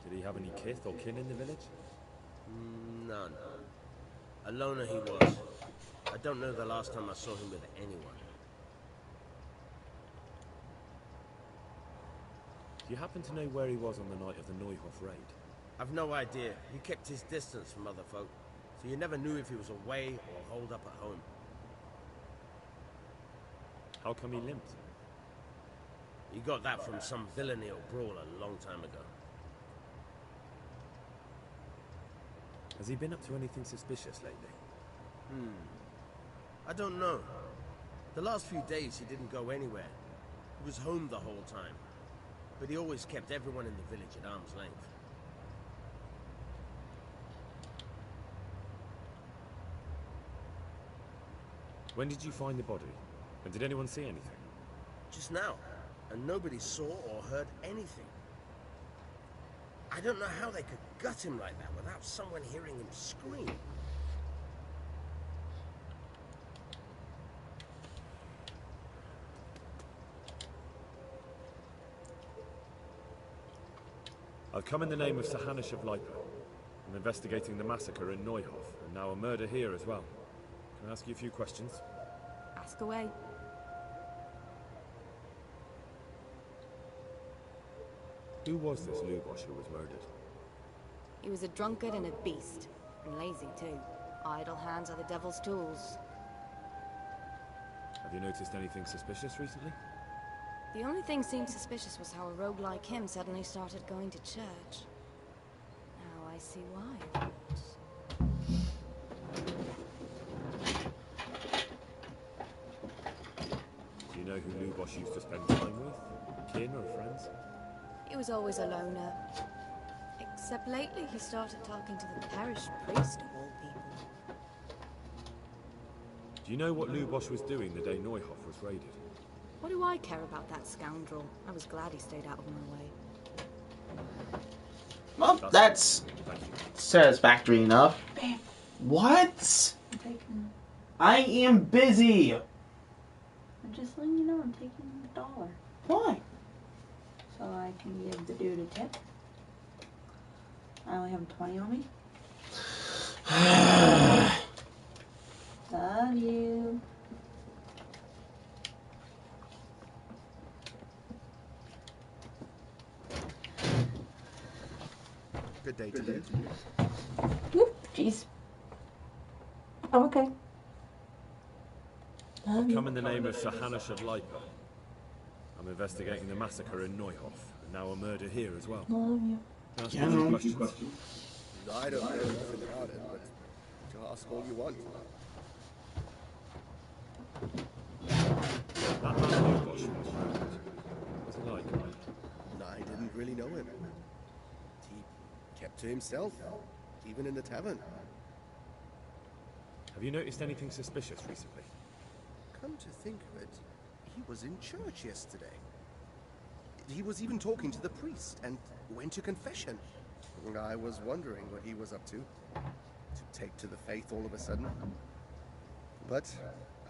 Did he have any kith or kin in the village? None. A loner he was. I don't know the last time I saw him with anyone. Do you happen to know where he was on the night of the Neuhof raid? I've no idea. He kept his distance from other folk, so you never knew if he was away or holed up at home. How come he limped? He got that from some villainy or brawl a long time ago. Has he been up to anything suspicious lately? I don't know. The last few days he didn't go anywhere. He was home the whole time. But he always kept everyone in the village at arm's length. When did you find the body? And did anyone see anything? Just now. And nobody saw or heard anything. I don't know how they could gut him like that without someone hearing him scream. I've come in the name of Sir Hanish of Lipa. I'm investigating the massacre in Neuhof, and now a murder here as well. Can I ask you a few questions? Ask away. Who was this Lubosh who was murdered? He was a drunkard and a beast. And lazy, too. Idle hands are the devil's tools. Have you noticed anything suspicious recently? The only thing seemed suspicious was how a rogue like him suddenly started going to church. Now I see why, of course. Do you know who Lubosh used to spend time with? Kin or friends? He was always a loner. Except lately he started talking to the parish priest of all people. Do you know what Lubosh was doing the day Neuhof was raided? What do I care about that scoundrel? I was glad he stayed out of my way. Well, that's satisfactory enough. What? I'm taking... I am busy. I'm just letting you know I'm taking $1. Why? So I can give the dude a tip. I only have 20 on me. Love you. Good day to you. Whoop, jeez. Oh, okay. I've come in the name of Sir Hanish of Lipa. I'm investigating the massacre in Neuhof, and now a murder here as well. Love you. Can I ask you a few questions? I don't know anything about it, but ask all you want. That man Lubosh who was murdered. What's he like? I didn't really know him. He kept to himself, even in the tavern. Have you noticed anything suspicious recently? Come to think of it, he was in church yesterday. He was even talking to the priest and went to confession. I was wondering what he was up to take to the faith all of a sudden. But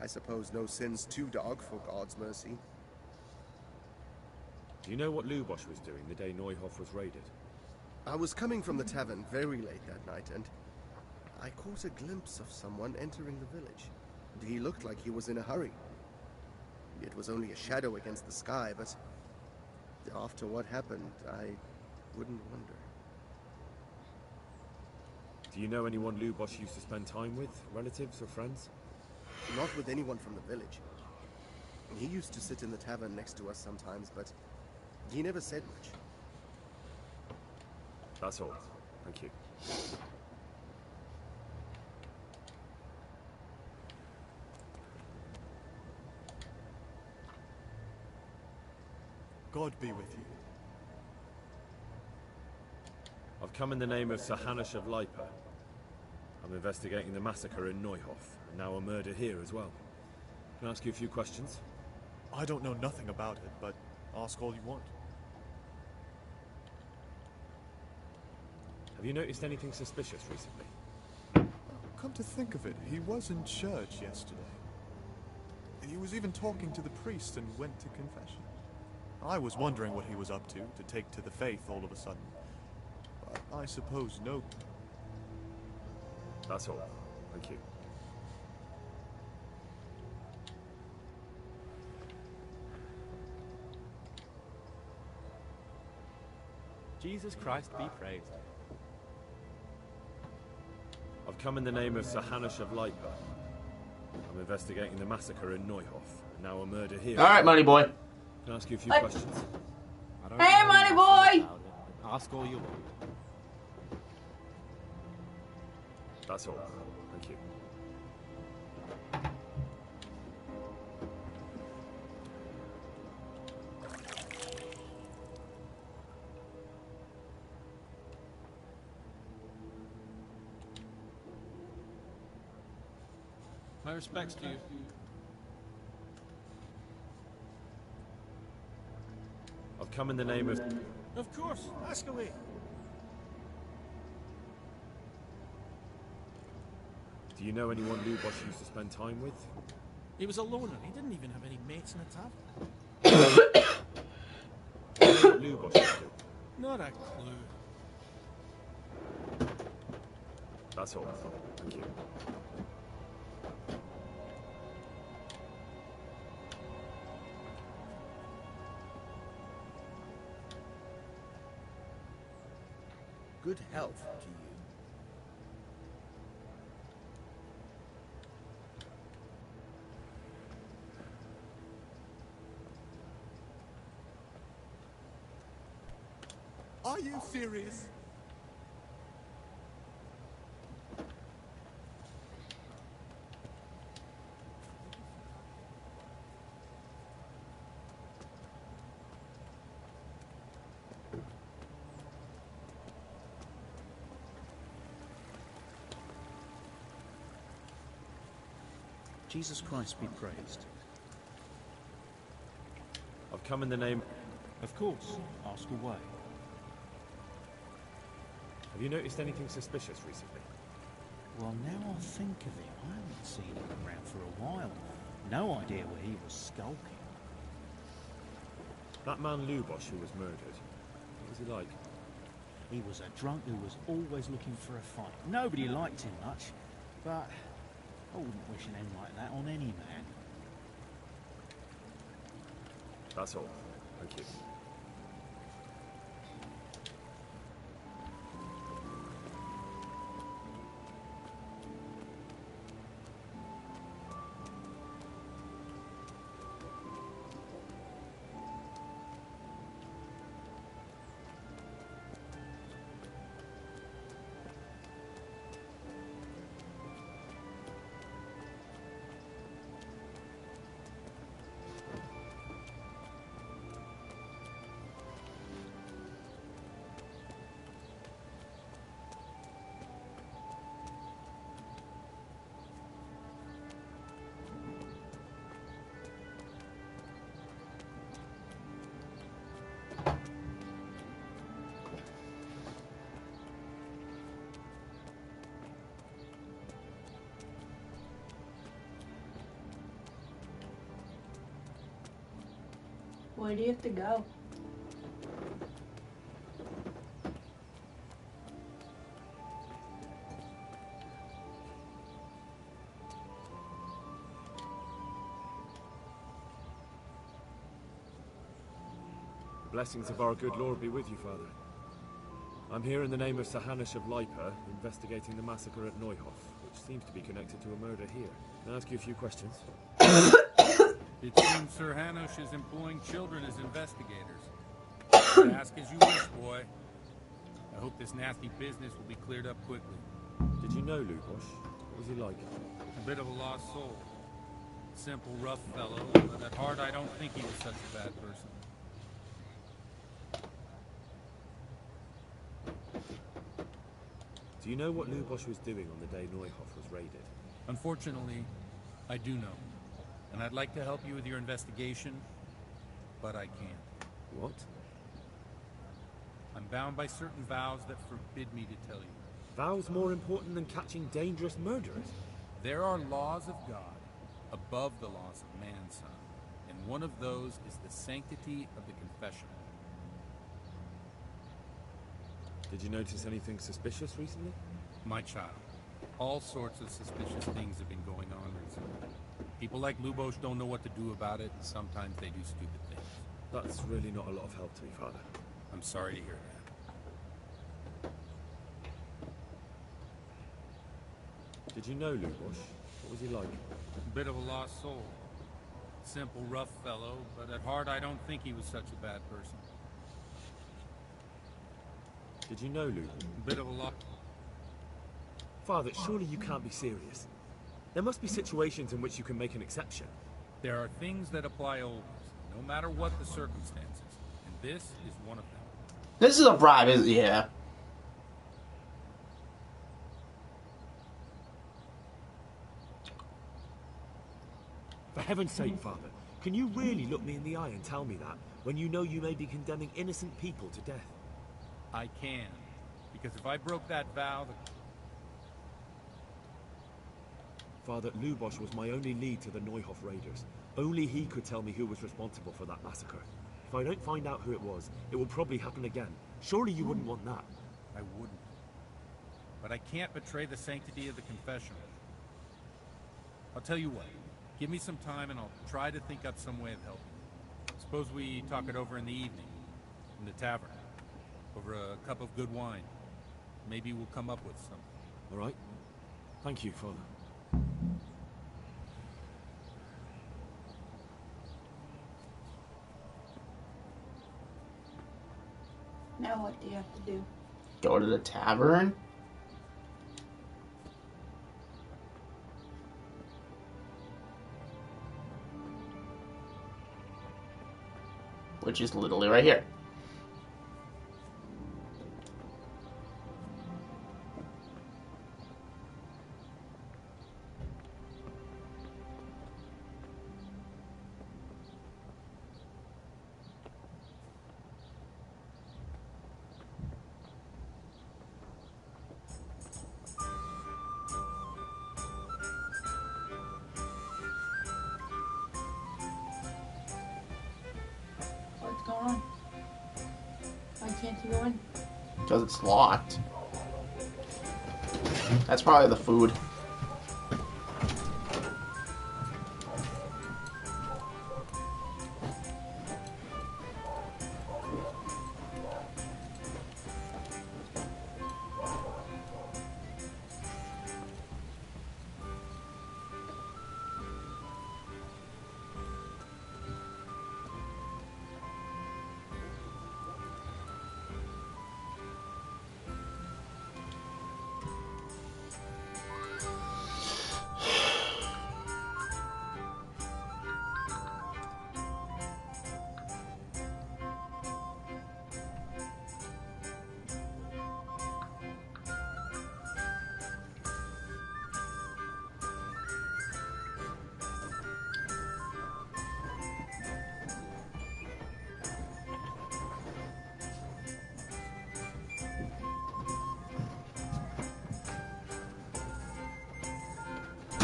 I suppose no sin's too dark for God's mercy. Do you know what Lubosh was doing the day Neuhof was raided? I was coming from the tavern very late that night, and I caught a glimpse of someone entering the village. He looked like he was in a hurry. It was only a shadow against the sky, but after what happened, I wouldn't wonder. Do you know anyone Lubosh used to spend time with? Relatives or friends? Not with anyone from the village. He used to sit in the tavern next to us sometimes, but he never said much. That's all. Thank you. God be with you. I've come in the name of Sir Hanush of Lipa. I'm investigating the massacre in Neuhof, and now a murder here as well. Can I ask you a few questions? I don't know nothing about it, but ask all you want. Have you noticed anything suspicious recently? Come to think of it, he was in church yesterday. He was even talking to the priest and went to confession. I was wondering what he was up to take to the faith all of a sudden. But I suppose no. That's all. Thank you. Jesus Christ be praised. I've come in the name of Sir Hanush of Lipa. I'm investigating the massacre in Neuhof, and now a murder here. All right, money boy. Can I ask you a few questions? Hey, money boy! Ask all you want. That's all. Thank you. My respects to you. I've come in the name of... Of course. Ask away. Do you know anyone Lubosh used to spend time with? He was a loner. He didn't even have any mates in the tavern. Do you know what Lubosh used to? Not a clue. That's all. Thank you. Good health to you. Are you serious? Jesus Christ be praised. I've come in the name... Of course. Ask away. Have you noticed anything suspicious recently? Well, now I think of it, I haven't seen him around for a while. No idea where he was skulking. That man Lubosh who was murdered, what was he like? He was a drunk who was always looking for a fight. Nobody liked him much, but I wouldn't wish an end like that on any man. That's all. Thank you. Where do you have to go? The blessings of our good Lord be with you, Father. I'm here in the name of Sir Hanush of Leipa, investigating the massacre at Neuhof, which seems to be connected to a murder here. Can I ask you a few questions? It seems Sir Hanush is employing children as investigators. Ask as you wish, boy. I hope this nasty business will be cleared up quickly. Did you know Lubosh? What was he like? A bit of a lost soul. Simple, rough fellow, but at heart I don't think he was such a bad person. Do you know what Lubosh was doing on the day Neuhof was raided? Unfortunately, I do know. And I'd like to help you with your investigation, but I can't. What? I'm bound by certain vows that forbid me to tell you. Vows more important than catching dangerous murderers? There are laws of God above the laws of man, son. And one of those is the sanctity of the confessional. Did you notice anything suspicious recently? My child, all sorts of suspicious things have been going on recently. People like Lubosh don't know what to do about it, and sometimes they do stupid things. That's really not a lot of help to me, Father. I'm sorry to hear that. Did you know Lubosh? What was he like? A bit of a lost soul. Simple, rough fellow, but at heart I don't think he was such a bad person. Did you know Lubosh? A bit of a lost... Father, surely you can't be serious. There must be situations in which you can make an exception. There are things that apply always, no matter what the circumstances. And this is one of them. This is a bribe, isn't it? Yeah. For heaven's sake, Father, can you really look me in the eye and tell me that, when you know you may be condemning innocent people to death? I can. Because if I broke that vow, Father, Lubosh was my only lead to the Neuhof raiders. Only he could tell me who was responsible for that massacre. If I don't find out who it was, it will probably happen again. Surely you wouldn't want that. I wouldn't. But I can't betray the sanctity of the confessional. I'll tell you what. Give me some time and I'll try to think up some way of helping. Suppose we talk it over in the evening, in the tavern, over a cup of good wine. Maybe we'll come up with something. All right. Thank you, Father. Now what do you have to do? Go to the tavern? Which is literally right here. What's going on? Why can't you go in? Because it's locked. That's probably the food.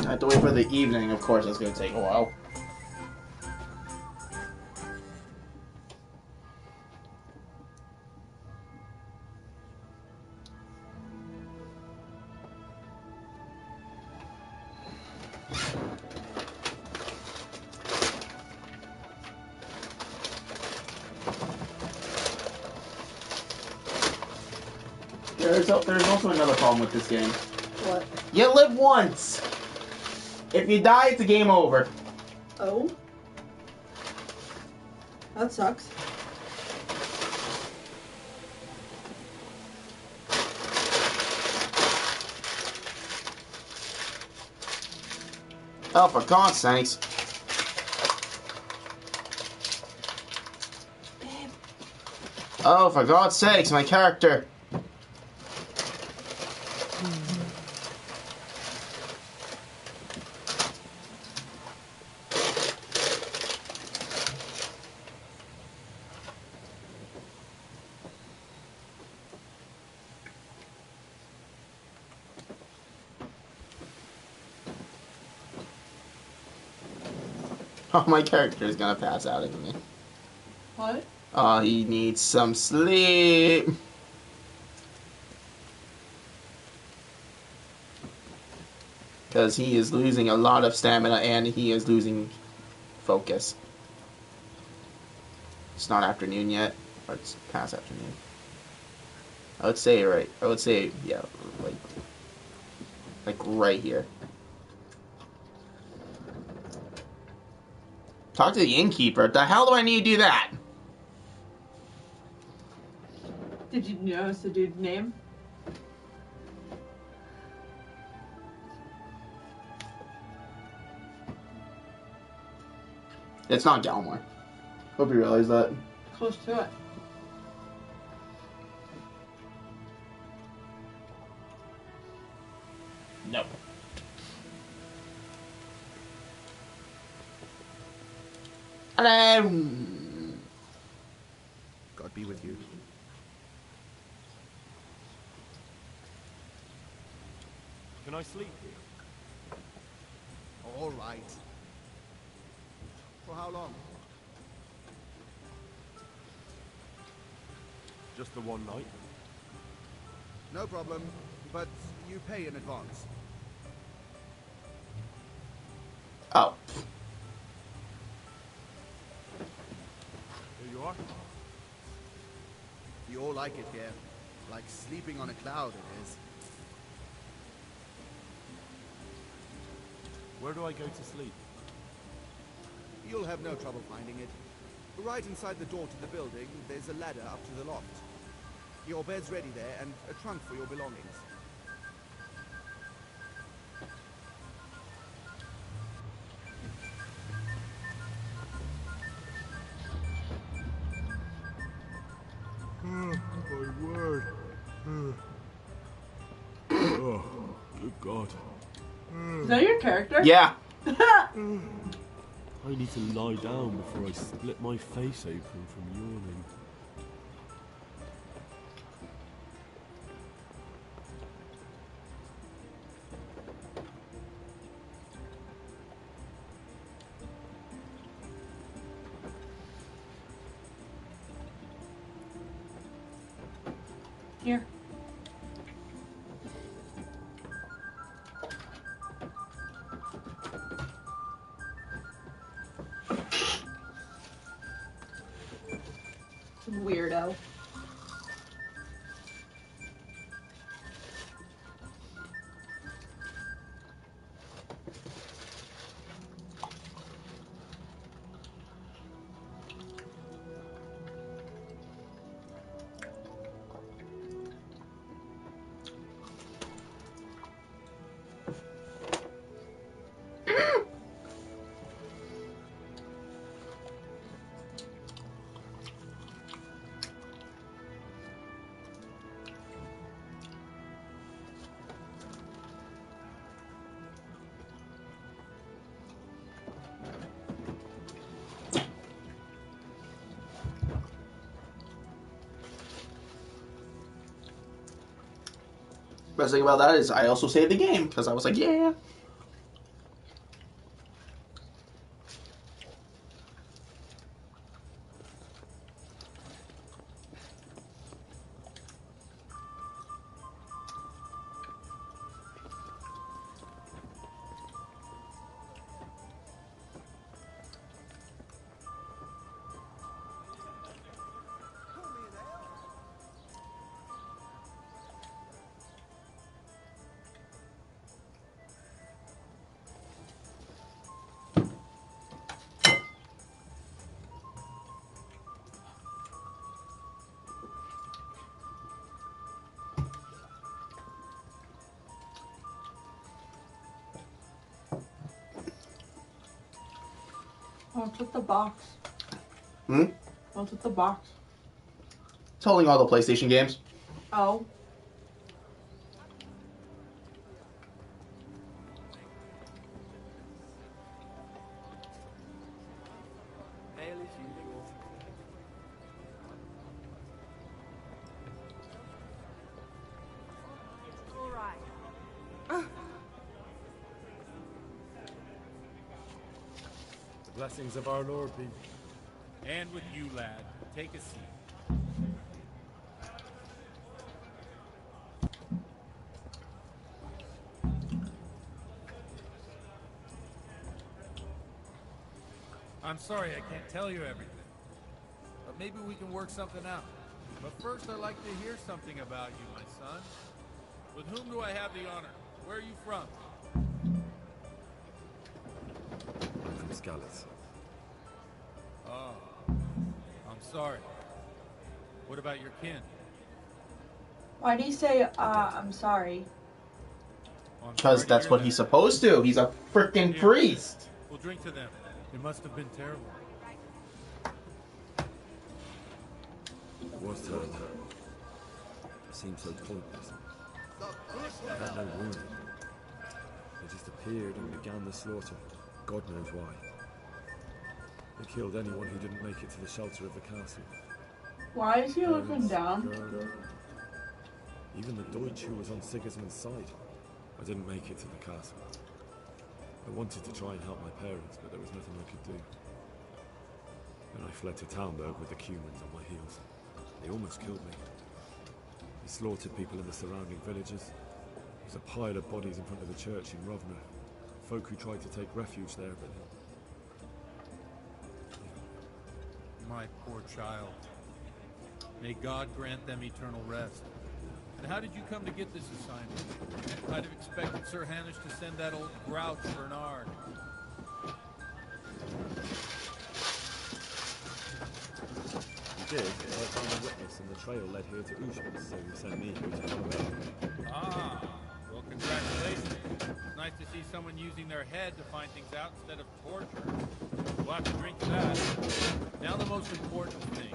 I have to wait for the evening, of course, that's going to take a while. there's also another problem with this game. What? You live once. If you die, it's a game over. Oh? That sucks. Oh, for God's sakes. Oh, for God's sakes, my character. Oh, my character is gonna pass out in me. What? Oh, he needs some sleep. Because he is losing a lot of stamina and he is losing focus. It's not afternoon yet, or it's past afternoon. I would say yeah, like right here. Talk to the innkeeper. The hell do I need to do that? Did you notice the dude's name? It's not Galmore. Hope you realize that. Close to it. No. Hello. God be with you. Can I sleep here? All right. For how long? Just the one night? No problem, but you pay in advance. Oh. Here you are. You all like it here. Like sleeping on a cloud, it is. Where do I go to sleep? You'll have no trouble finding it. Right inside the door to the building, there's a ladder up to the loft. Your bed's ready there, and a trunk for your belongings. My word. Oh, good God. Is that your character? Yeah. I need to lie down before I split my face open from yawning. Here. Weirdo. Best thing about that is I also saved the game because I was like, yeah. What's with the box? Hmm? What's with the box? It's holding all the PlayStation games. Oh. The blessings of our Lord be. And with you, lad. Take a seat. I'm sorry I can't tell you everything. But maybe we can work something out. But first I'd like to hear something about you, my son. With whom do I have the honor? Where are you from? I'm from Skalitz. Oh. I'm sorry. What about your kin? Why do you say, I'm sorry? Because that's what he's supposed to. He's a freaking priest. We'll drink to them. It must have been terrible. It was terrible. It seemed so pointless. I had no warning. They just appeared and began the slaughter. God knows why. They killed anyone who didn't make it to the shelter of the castle. Why is he looking Parents, down? girl. Even the Deutsch who was on Sigismund's side. I didn't make it to the castle. I wanted to try and help my parents, but there was nothing I could do. Then I fled to Talmberg with the Cumans on my heels. They almost killed me. They slaughtered people in the surrounding villages. There's a pile of bodies in front of the church in Rovna. Folk who tried to take refuge there, but... My poor child. May God grant them eternal rest. And how did you come to get this assignment? I'd have expected Sir Hanush to send that old grouch Bernard. He did, but I found a witness and the trail led here to Ujens, so he sent me here to follow it. Ah, well, congratulations. It's nice to see someone using their head to find things out instead of torture. We'll have to drink to that. Now the most important thing.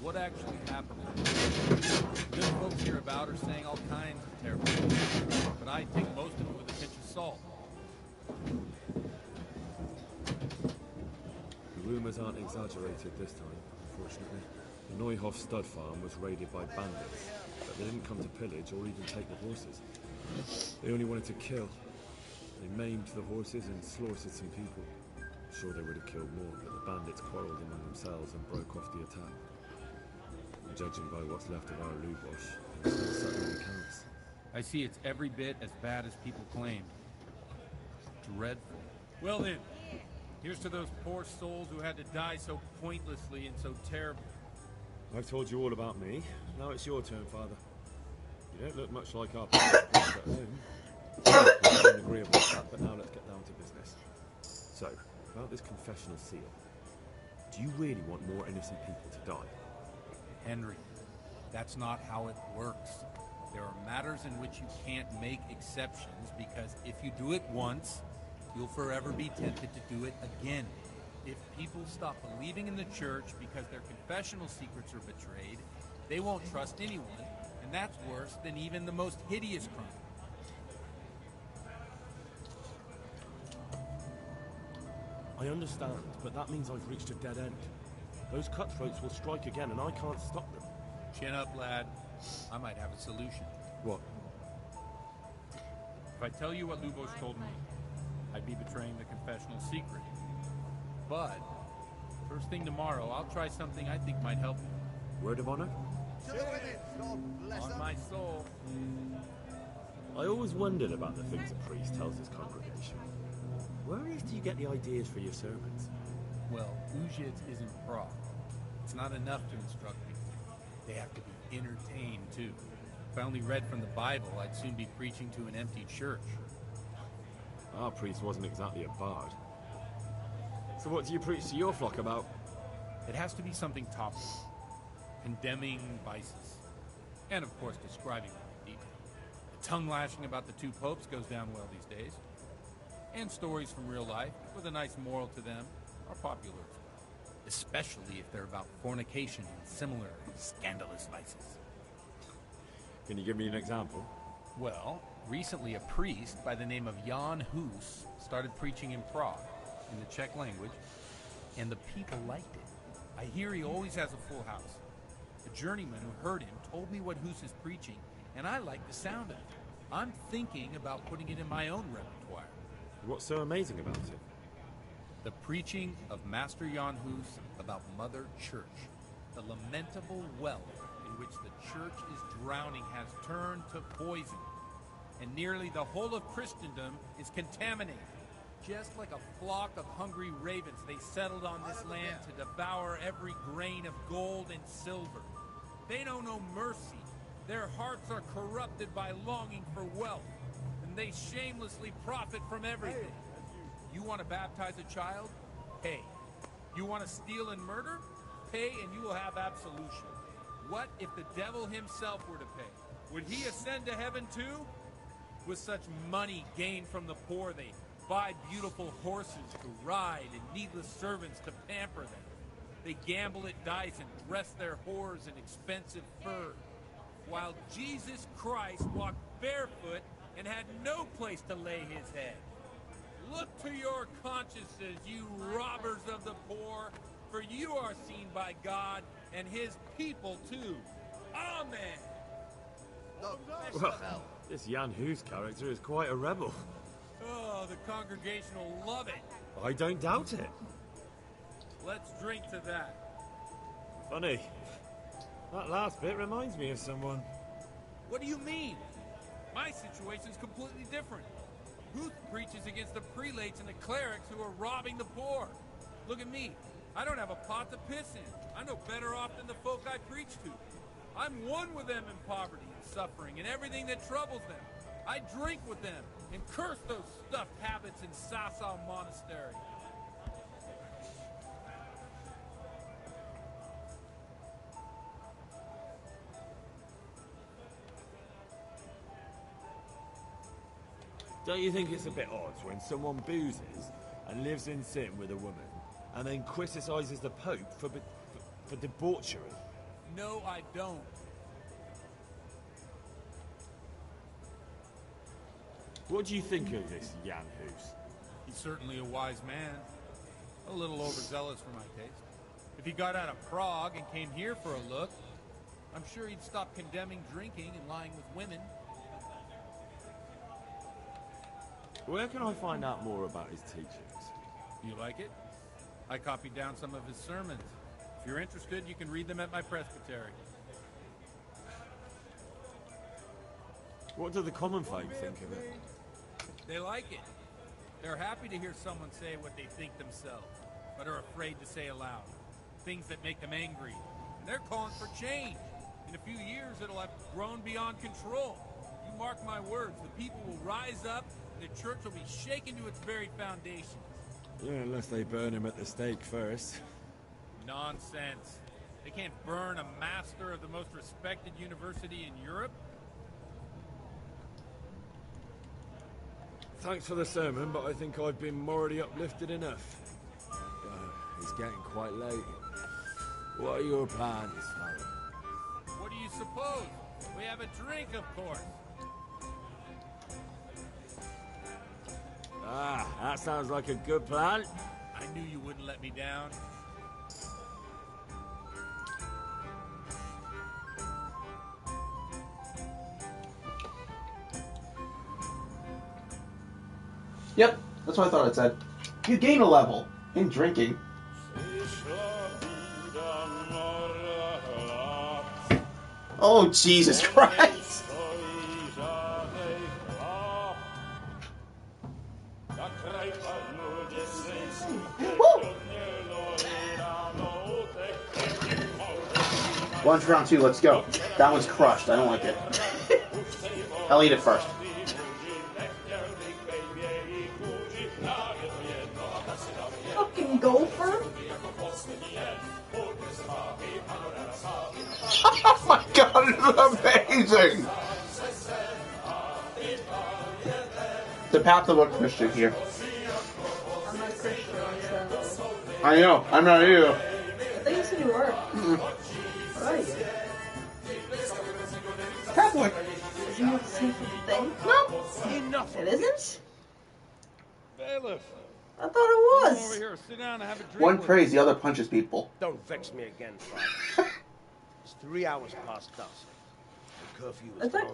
What actually happened? Good folks hereabout are saying all kinds of terrible things, but I take most of it with a pinch of salt. The rumours aren't exaggerated this time, unfortunately. The Neuhof stud farm was raided by bandits, but they didn't come to pillage or even take the horses. They only wanted to kill. They maimed the horses and slaughtered some people. I'm sure they would have killed more, but the bandits quarrelled among themselves and broke off the attack. Judging by what's left of our Lubosh, they're still settling accounts. I see it's every bit as bad as people claim. Dreadful. Well then, here's to those poor souls who had to die so pointlessly and so terribly. I've told you all about me. Now it's your turn, Father. You don't look much like our parents at home. I don't agree about that, but now let's get down to business. So, about this confessional seal. Do you really want more innocent people to die? Henry, that's not how it works. There are matters in which you can't make exceptions because if you do it once, you'll forever be tempted to do it again. If people stop believing in the church because their confessional secrets are betrayed, they won't trust anyone, and that's worse than even the most hideous crime. I understand, but that means I've reached a dead end. Those cutthroats will strike again, and I can't stop them. Chin up, lad. I might have a solution. What? If I tell you what Lubosh told me, I'd be betraying the confessional secret. But, first thing tomorrow, I'll try something I think might help you. Word of honor? On my soul. I always wondered about the things a priest tells his congregation. Where on earth do you get the ideas for your sermons? Well, Ujits isn't Prague. It's not enough to instruct people. They have to be entertained, too. If I only read from the Bible, I'd soon be preaching to an empty church. Our priest wasn't exactly a bard. So what do you preach to your flock about? It has to be something topical. Condemning vices. And, of course, describing them in detail. The tongue-lashing about the two popes goes down well these days. And stories from real life, with a nice moral to them. are popular as well, especially if they're about fornication and similar scandalous vices. Can you give me an example? Well, recently a priest by the name of Jan Hus started preaching in Prague, in the Czech language, and the people liked it. I hear he always has a full house. A journeyman who heard him told me what Hus is preaching, and I like the sound of it. I'm thinking about putting it in my own repertoire. What's so amazing about it? The preaching of Master Jan Hus about Mother Church. The lamentable well in which the church is drowning has turned to poison, and nearly the whole of Christendom is contaminated. Just like a flock of hungry ravens, they settled on this land to devour every grain of gold and silver. They know no mercy. Their hearts are corrupted by longing for wealth, and they shamelessly profit from everything. You want to baptize a child? Pay. You want to steal and murder? Pay and you will have absolution. What if the devil himself were to pay? Would he ascend to heaven too? With such money gained from the poor, they buy beautiful horses to ride and needless servants to pamper them. They gamble at dice and dress their whores in expensive furs, while Jesus Christ walked barefoot and had no place to lay his head. Look to your consciences, you robbers of the poor, for you are seen by God and his people too. Amen. Well, this Jan Hus character is quite a rebel. Oh, the congregation will love it. I don't doubt it. Let's drink to that. Funny. That last bit reminds me of someone. What do you mean? My situation's completely different. Booth preaches against the prelates and the clerics who are robbing the poor. Look at me. I don't have a pot to piss in. I'm no better off than the folk I preach to. I'm one with them in poverty and suffering and everything that troubles them. I drink with them and curse those stuffed habits in Sasau Monastery. Don't you think it's a bit odd when someone boozes and lives in sin with a woman and then criticizes the Pope for debauchery? No, I don't. What do you think of this Jan Hus? He's certainly a wise man. A little overzealous for my taste. If he got out of Prague and came here for a look, I'm sure he'd stop condemning drinking and lying with women. Where can I find out more about his teachings? You like it? I copied down some of his sermons. If you're interested, you can read them at my presbytery. What do the common folk think of it? They like it. They're happy to hear someone say what they think themselves, but are afraid to say aloud. Things that make them angry. And they're calling for change. In a few years, it'll have grown beyond control. You mark my words, the people will rise up, and the church will be shaken to its very foundations. Yeah, unless they burn him at the stake first. Nonsense. They can't burn a master of the most respected university in Europe. Thanks for the sermon, but I think I've been morally uplifted enough. It's getting quite late. What are your plans, Harry? What do you suppose? We have a drink, of course. Ah, that sounds like a good plan. I knew you wouldn't let me down. Yep, that's what I thought it said. You gain a level in drinking. Oh, Jesus Christ! Woo! Lunch round 2, let's go. That one's crushed, I don't like it. I'll eat it first. Fucking gopher? Oh my god, it's amazing! The path of a Christian here. I'm a Christian, so... I know. I'm not either. I think you said you were. What are you? Catholic. Isn't it the same thing? No. Enough. It isn't? Bailiff. I thought it Come was. over here, sit down and have a drink. One with prays, the other punches people. Don't vex me again, Father. It's 3 hours past dusk. The curfew I is thought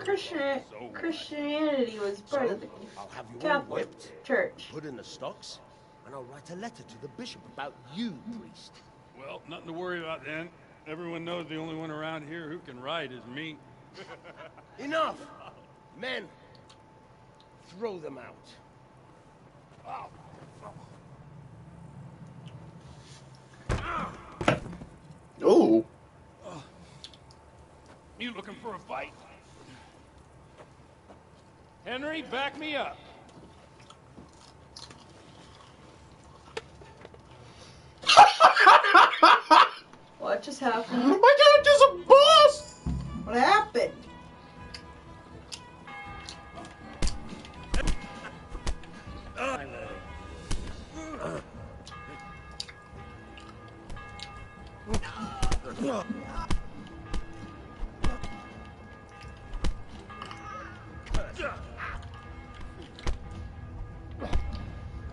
Christianity was part of the I'll have you all Catholic whipped, Church. put in the stocks, and I'll write a letter to the bishop about you, priest. Well, nothing to worry about then. Everyone knows the only one around here who can ride is me. Enough! Men, throw them out. Wow. Oh. You looking for a fight? Henry, back me up. What just happened? My character's a boss! What happened?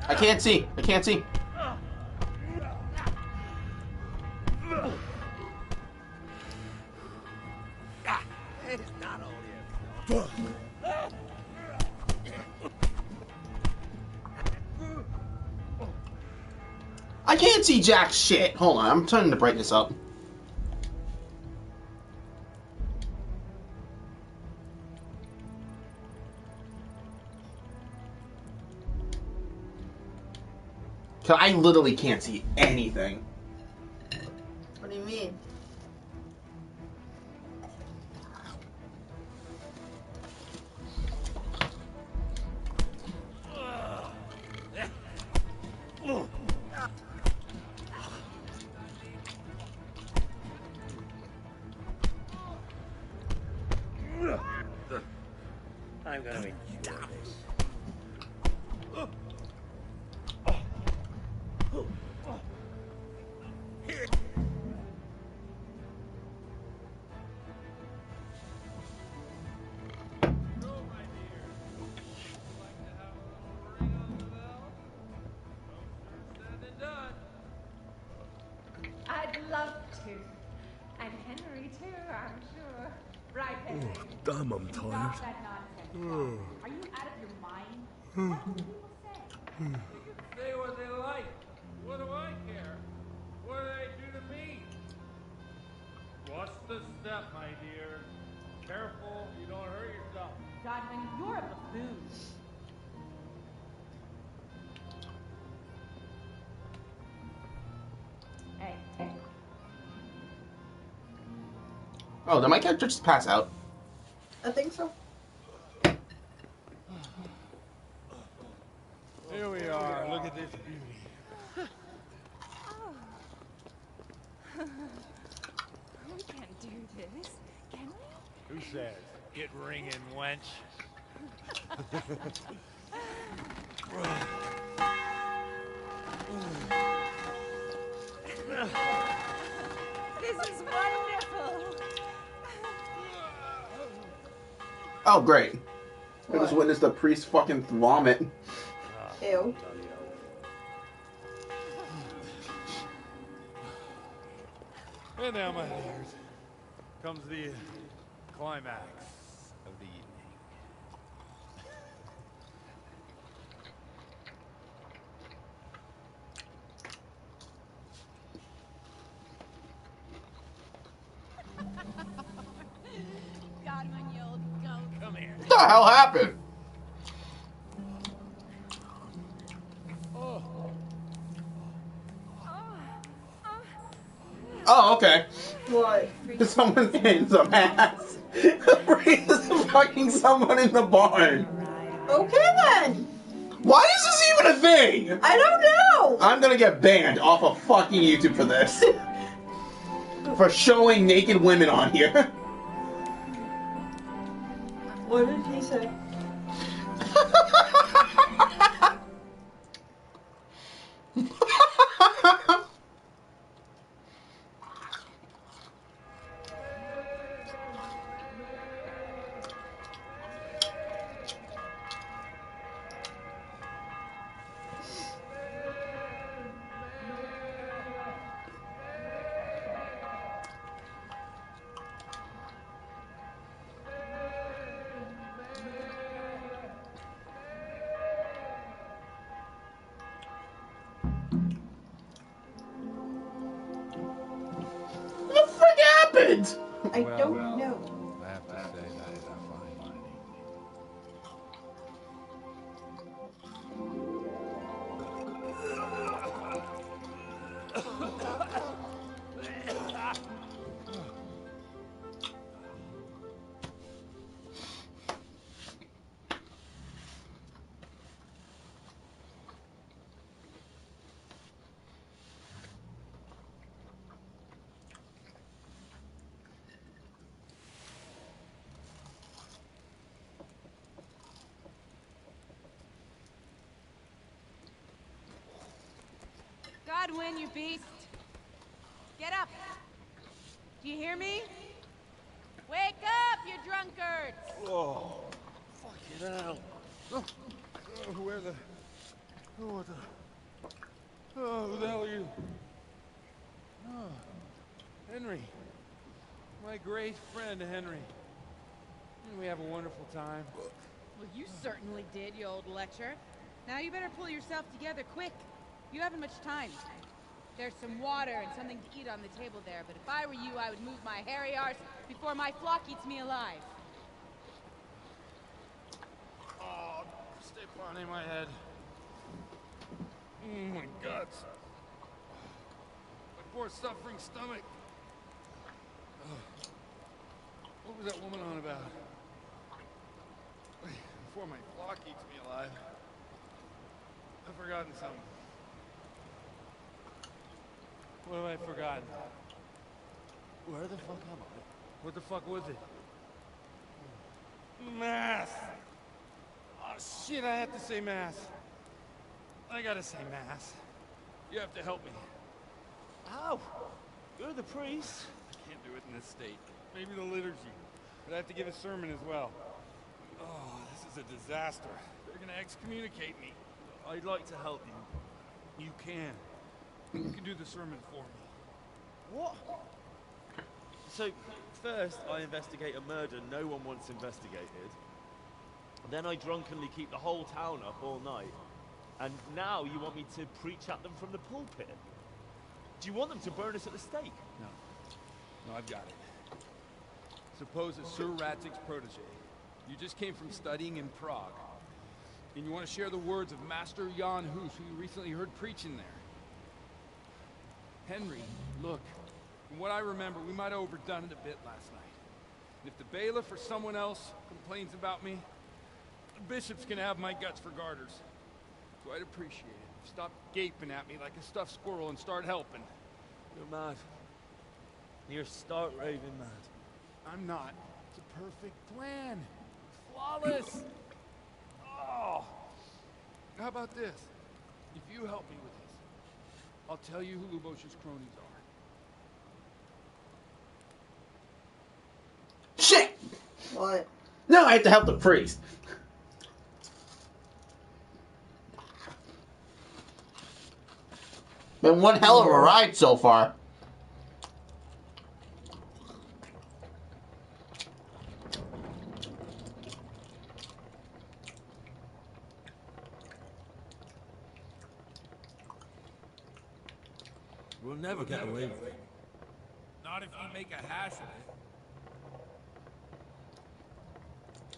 I can't see. I can't see. It's not all I can't see jack shit. Hold on, I'm turning the brightness up. Cause I literally can't see anything. What do you mean? I'm gonna enjoy this. I'd love to. And Henry too, I'm sure. Right, Henry? Damn, I'm Stop tired. that nonsense. Are you out of your mind? What will people say? They can say what they like. What do I care? What do they do to me? What's the step, my dear? Careful, you don't hurt yourself. Godwin, you're a buffoon. Hey, hey. Oh, did my character just pass out? I think so. Here we are. Look at this beauty. We can't do this, can we? Who says? Get ringing, wench. This is wonderful. Oh, great. I just witnessed the priest fucking vomit. Ew. And now, my dears, comes the climax of the evening. Godwin, you old goat. Come here. What the hell happened? Oh, okay. What? Someone's in some ass. The priest is fucking someone in the barn. Okay then. Why is this even a thing? I don't know. I'm gonna get banned off of fucking YouTube for this. For showing naked women on here. What did he say? good? I don't know. I have to say that is a fine line. Godwin, you beast! Get up! Do you hear me? Wake up, you drunkards! Oh, fucking hell. Where the... Oh, what the... Oh, who the hell are you? Oh, Henry. My great friend, Henry. Didn't we have a wonderful time? Well, you certainly did, you old lecher. Now you better pull yourself together quick. You haven't much time. There's some water and something to eat on the table there, but if I were you, I would move my hairy arse before my flock eats me alive. Oh, stay on in my head. Oh, my guts. My poor suffering stomach. What was that woman on about? Before my flock eats me alive. I've forgotten something. What have I forgotten? Where the fuck am I? What the fuck was it? Mass! Oh shit, I have to say mass. I gotta say mass. You have to help me. How? You're the priest. I can't do it in this state. Maybe the liturgy. But I have to give a sermon as well. Oh, this is a disaster. They're gonna excommunicate me. I'd like to help you. You can. You can do the sermon for me. What? So, first I investigate a murder no one wants investigated. Then I drunkenly keep the whole town up all night. And now you want me to preach at them from the pulpit? Do you want them to burn us at the stake? No. No, I've got it. Suppose it's Sir Radzig's protege. You just came from studying in Prague. And you want to share the words of Master Jan Hus, who you recently heard preaching there. Henry, look, from what I remember, we might have overdone it a bit last night. And if the bailiff or someone else complains about me, the bishop's gonna have my guts for garters. So I'd appreciate it. Stop gaping at me like a stuffed squirrel and start helping. You're mad. You're stark raving mad. I'm not. It's a perfect plan. Flawless. Oh. How about this? If you help me with this, I'll tell you who Lubosh's cronies are. Shit! What? No, I have to help the priest. Been one hell of a ride so far. We'll never get away with it. Not if you make a hash of it.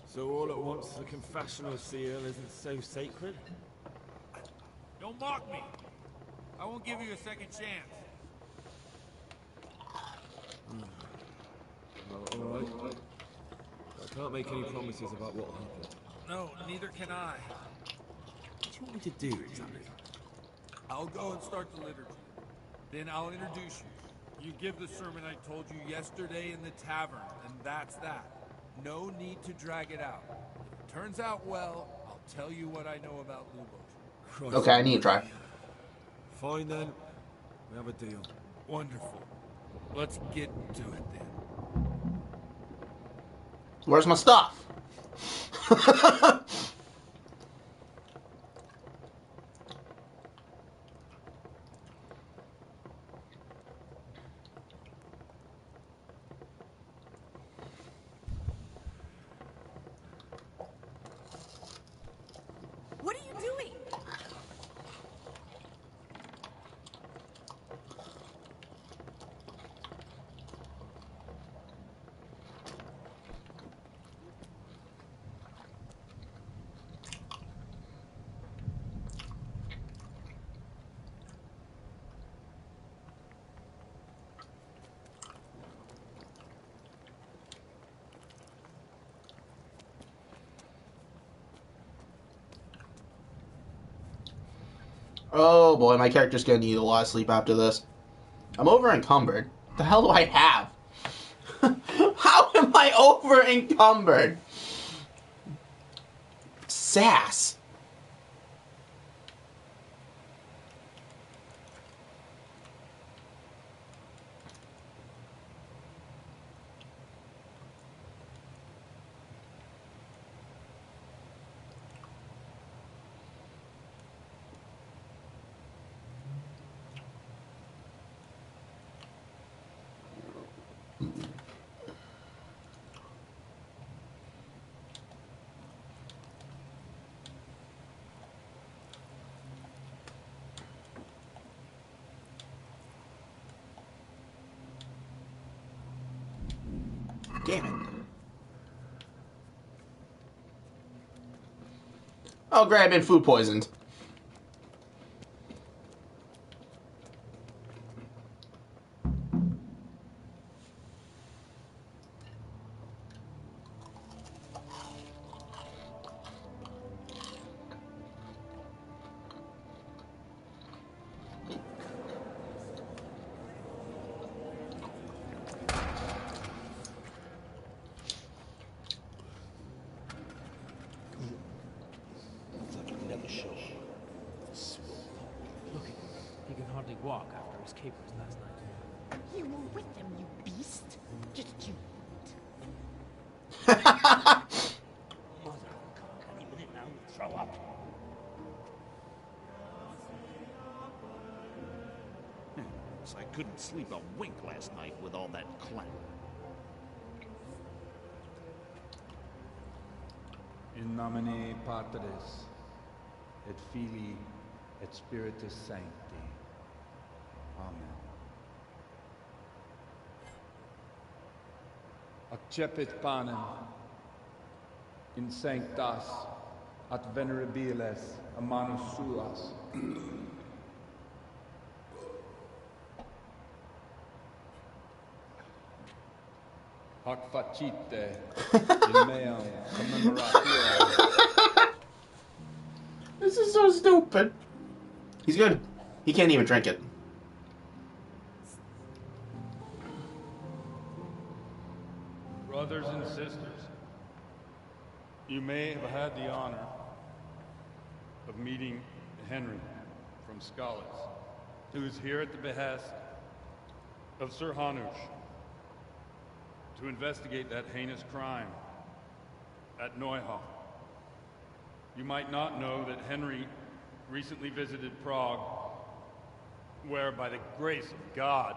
So all at once the confessional seal isn't so sacred? Don't mock me. I won't give you a second chance. Well, all right. I can't make any promises about what'll happen. No, neither can I. What do you want me to do exactly? I'll go and start the liturgy. Then I'll introduce you. You give the sermon I told you yesterday in the tavern, and that's that. No need to drag it out. If it turns out well, I'll tell you what I know about Lubosh. Okay, I need to try. Fine then. We have a deal. Wonderful. Let's get to it then. Where's my stuff? What are you doing? Oh boy, my character's gonna need a lot of sleep after this. I'm over encumbered. What the hell do I have? How am I over encumbered? Sass. Damn it. Oh, great, I've been food poisoned. Look, he can hardly walk after his capers last night. You were with them, you beast. Just you. Mother of God, any minute now he'll throw up. So I couldn't sleep a wink last night with all that clamor. In nomine Patris, et Filii, et Spiritus Sancti. Amen. Accepit panem in sanctas at venerabiles a manus suas. Hac facite in meam commemoratio. This is so stupid. He's good. He can't even drink it. Brothers and sisters, you may have had the honor of meeting Henry from Scholars, who is here at the behest of Sir Hanush to investigate that heinous crime at Neuhof. You might not know that Henry recently visited Prague, where, by the grace of God,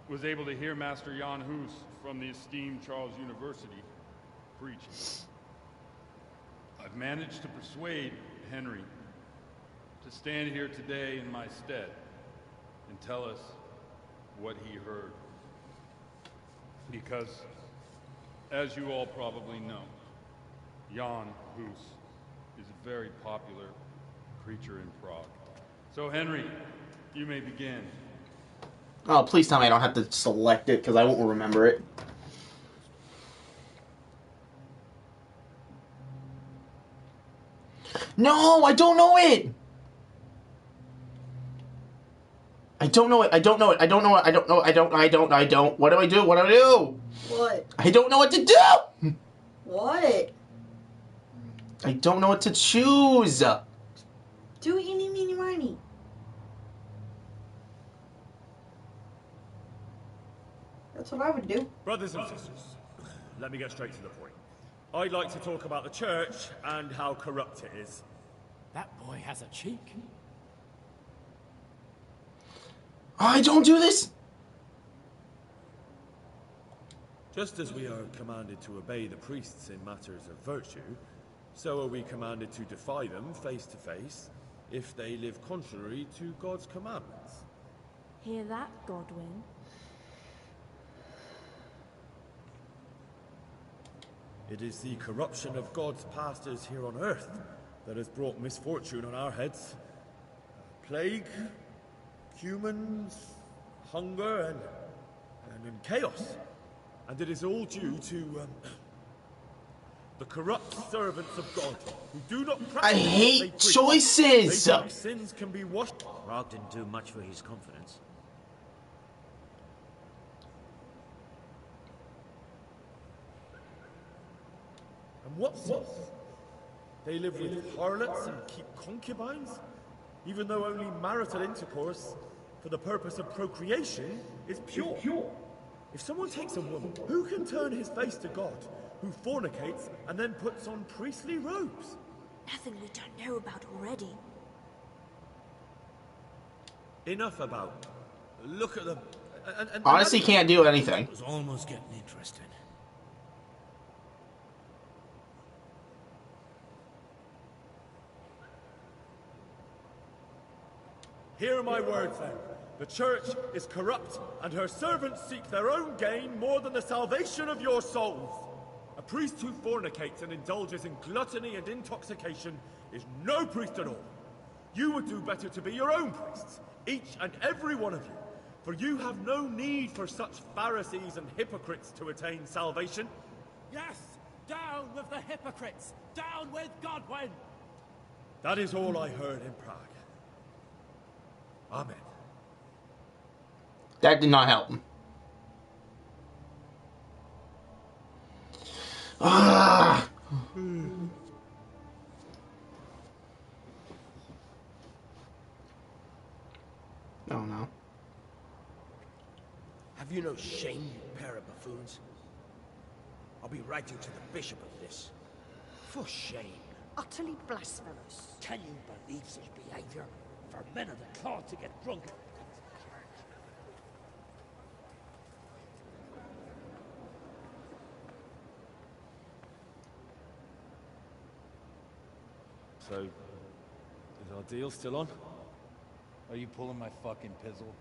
was able to hear Master Jan Hus from the esteemed Charles University preaching. I've managed to persuade Henry to stand here today in my stead and tell us what he heard. Because, as you all probably know, Jan Hus is a very popular creature in Prague. So, Henry, you may begin. Oh, please tell me I don't have to select it, because I won't remember it. No, I don't know it! I don't know it, I don't know it, I don't know it, I don't know, I don't. What do I do? What do I do? What? I don't know what to do! What? I don't know what to choose! Do eeny, meeny, miny. That's what I would do. Brothers and sisters, let me get straight to the point. I'd like to talk about the church and how corrupt it is. That boy has a cheek. I don't do this! Just as we are commanded to obey the priests in matters of virtue, so are we commanded to defy them face to face if they live contrary to God's commandments. Hear that, Godwin? It is the corruption of God's pastors here on earth that has brought misfortune on our heads. Plague, humans, hunger, and chaos. And it is all due to The corrupt servants of God, who do not practice I what hate they preach. choices. They think sins can be washed. Rog didn't do much for his confidence. And what's this? They live with harlots and keep concubines? Even though only marital intercourse for the purpose of procreation is pure. If someone takes a woman, who can turn his face to God, who fornicates and then puts on priestly robes? Nothing we don't know about already. Enough about. Look at them. And Honestly, can't do anything. It was almost getting interesting. Hear my words then. The church is corrupt, and her servants seek their own gain more than the salvation of your souls. A priest who fornicates and indulges in gluttony and intoxication is no priest at all. You would do better to be your own priests, each and every one of you, for you have no need for such Pharisees and hypocrites to attain salvation. Yes! Down with the hypocrites! Down with Godwin! That is all I heard in Prague. Amen. That did not help. Ah. Oh no. Have you no shame, you pair of buffoons? I'll be writing to the bishop of this. For shame. Utterly blasphemous. Can you believe such behavior? For men of the cloth to get drunk. So, is our deal still on? Are you pulling my fucking pizzle?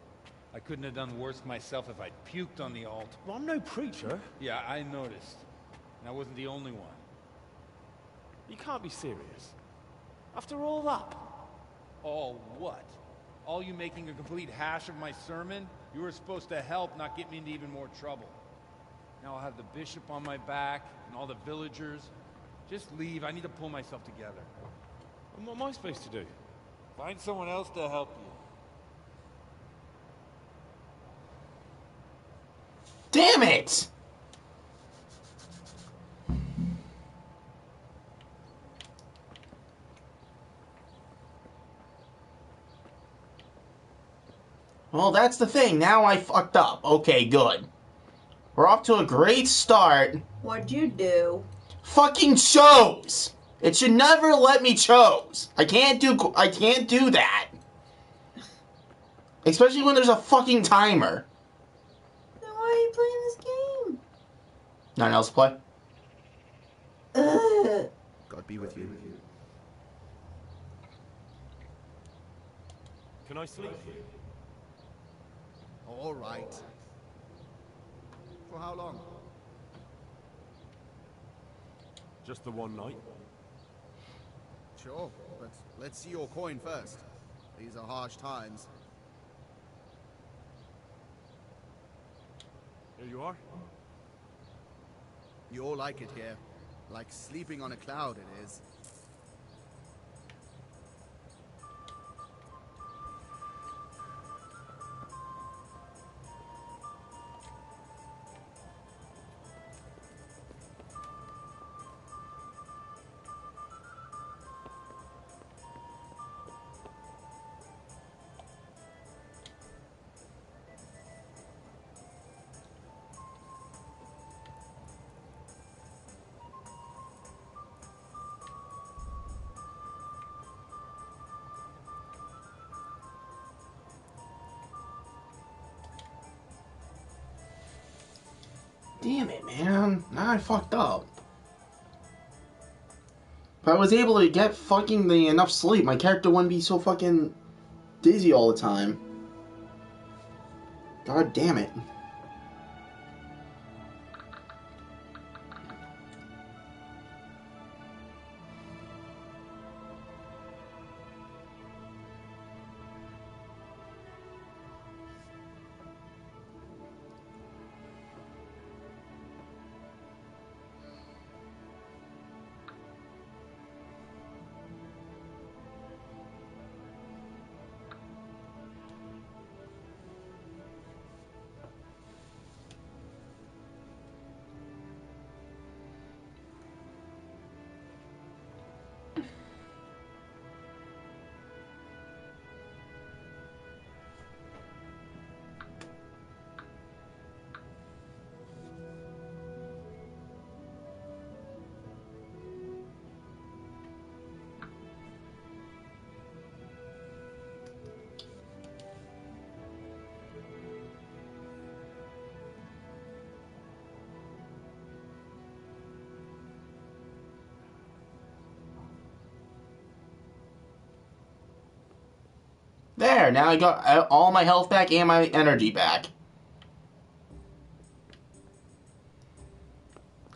I couldn't have done worse myself if I'd puked on the altar. Well, I'm no preacher. Yeah, I noticed. And I wasn't the only one. You can't be serious. After all that. All what? All you making a complete hash of my sermon? You were supposed to help, not get me into even more trouble. Now I'll have the bishop on my back, and all the villagers. Just leave, I need to pull myself together. And what am I supposed to do? Find someone else to help you. Damn it! Well, that's the thing. Now I fucked up. Okay, good. We're off to a great start. What'd you do? Fucking chose! It should never let me chose. I can't do that. Especially when there's a fucking timer. Then why are you playing this game? Nothing else to play? God be with you. Can I sleep here? All right. For how long? Just the one night. Sure, but let's see your coin first. These are harsh times. Here you are. You all like it here. Like sleeping on a cloud, it is. Damn it, man. Now I fucked up. If I was able to get fucking enough sleep, my character wouldn't be so fucking dizzy all the time. God damn it. There, now I got all my health back and my energy back.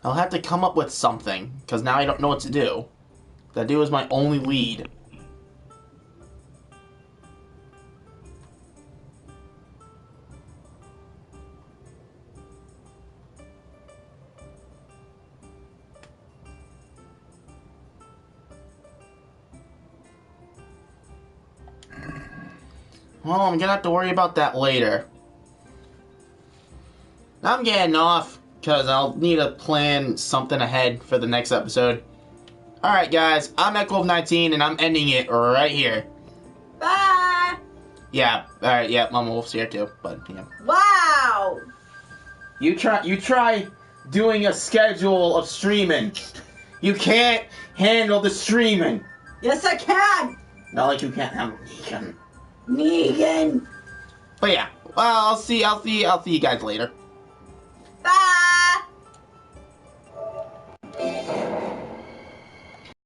I'll have to come up with something, because now I don't know what to do. That dude is my only lead. Well, I'm gonna have to worry about that later. I'm getting off, because I'll need to plan something ahead for the next episode. Alright guys, I'm Echo of 19 and I'm ending it right here. Bye! Yeah, alright, yeah, Mama Wolf's here too, but yeah. Wow! You try doing a schedule of streaming. You can't handle the streaming. Yes, I can! Not like you can't handle Negan. Negan! But yeah, well, I'll see you guys later.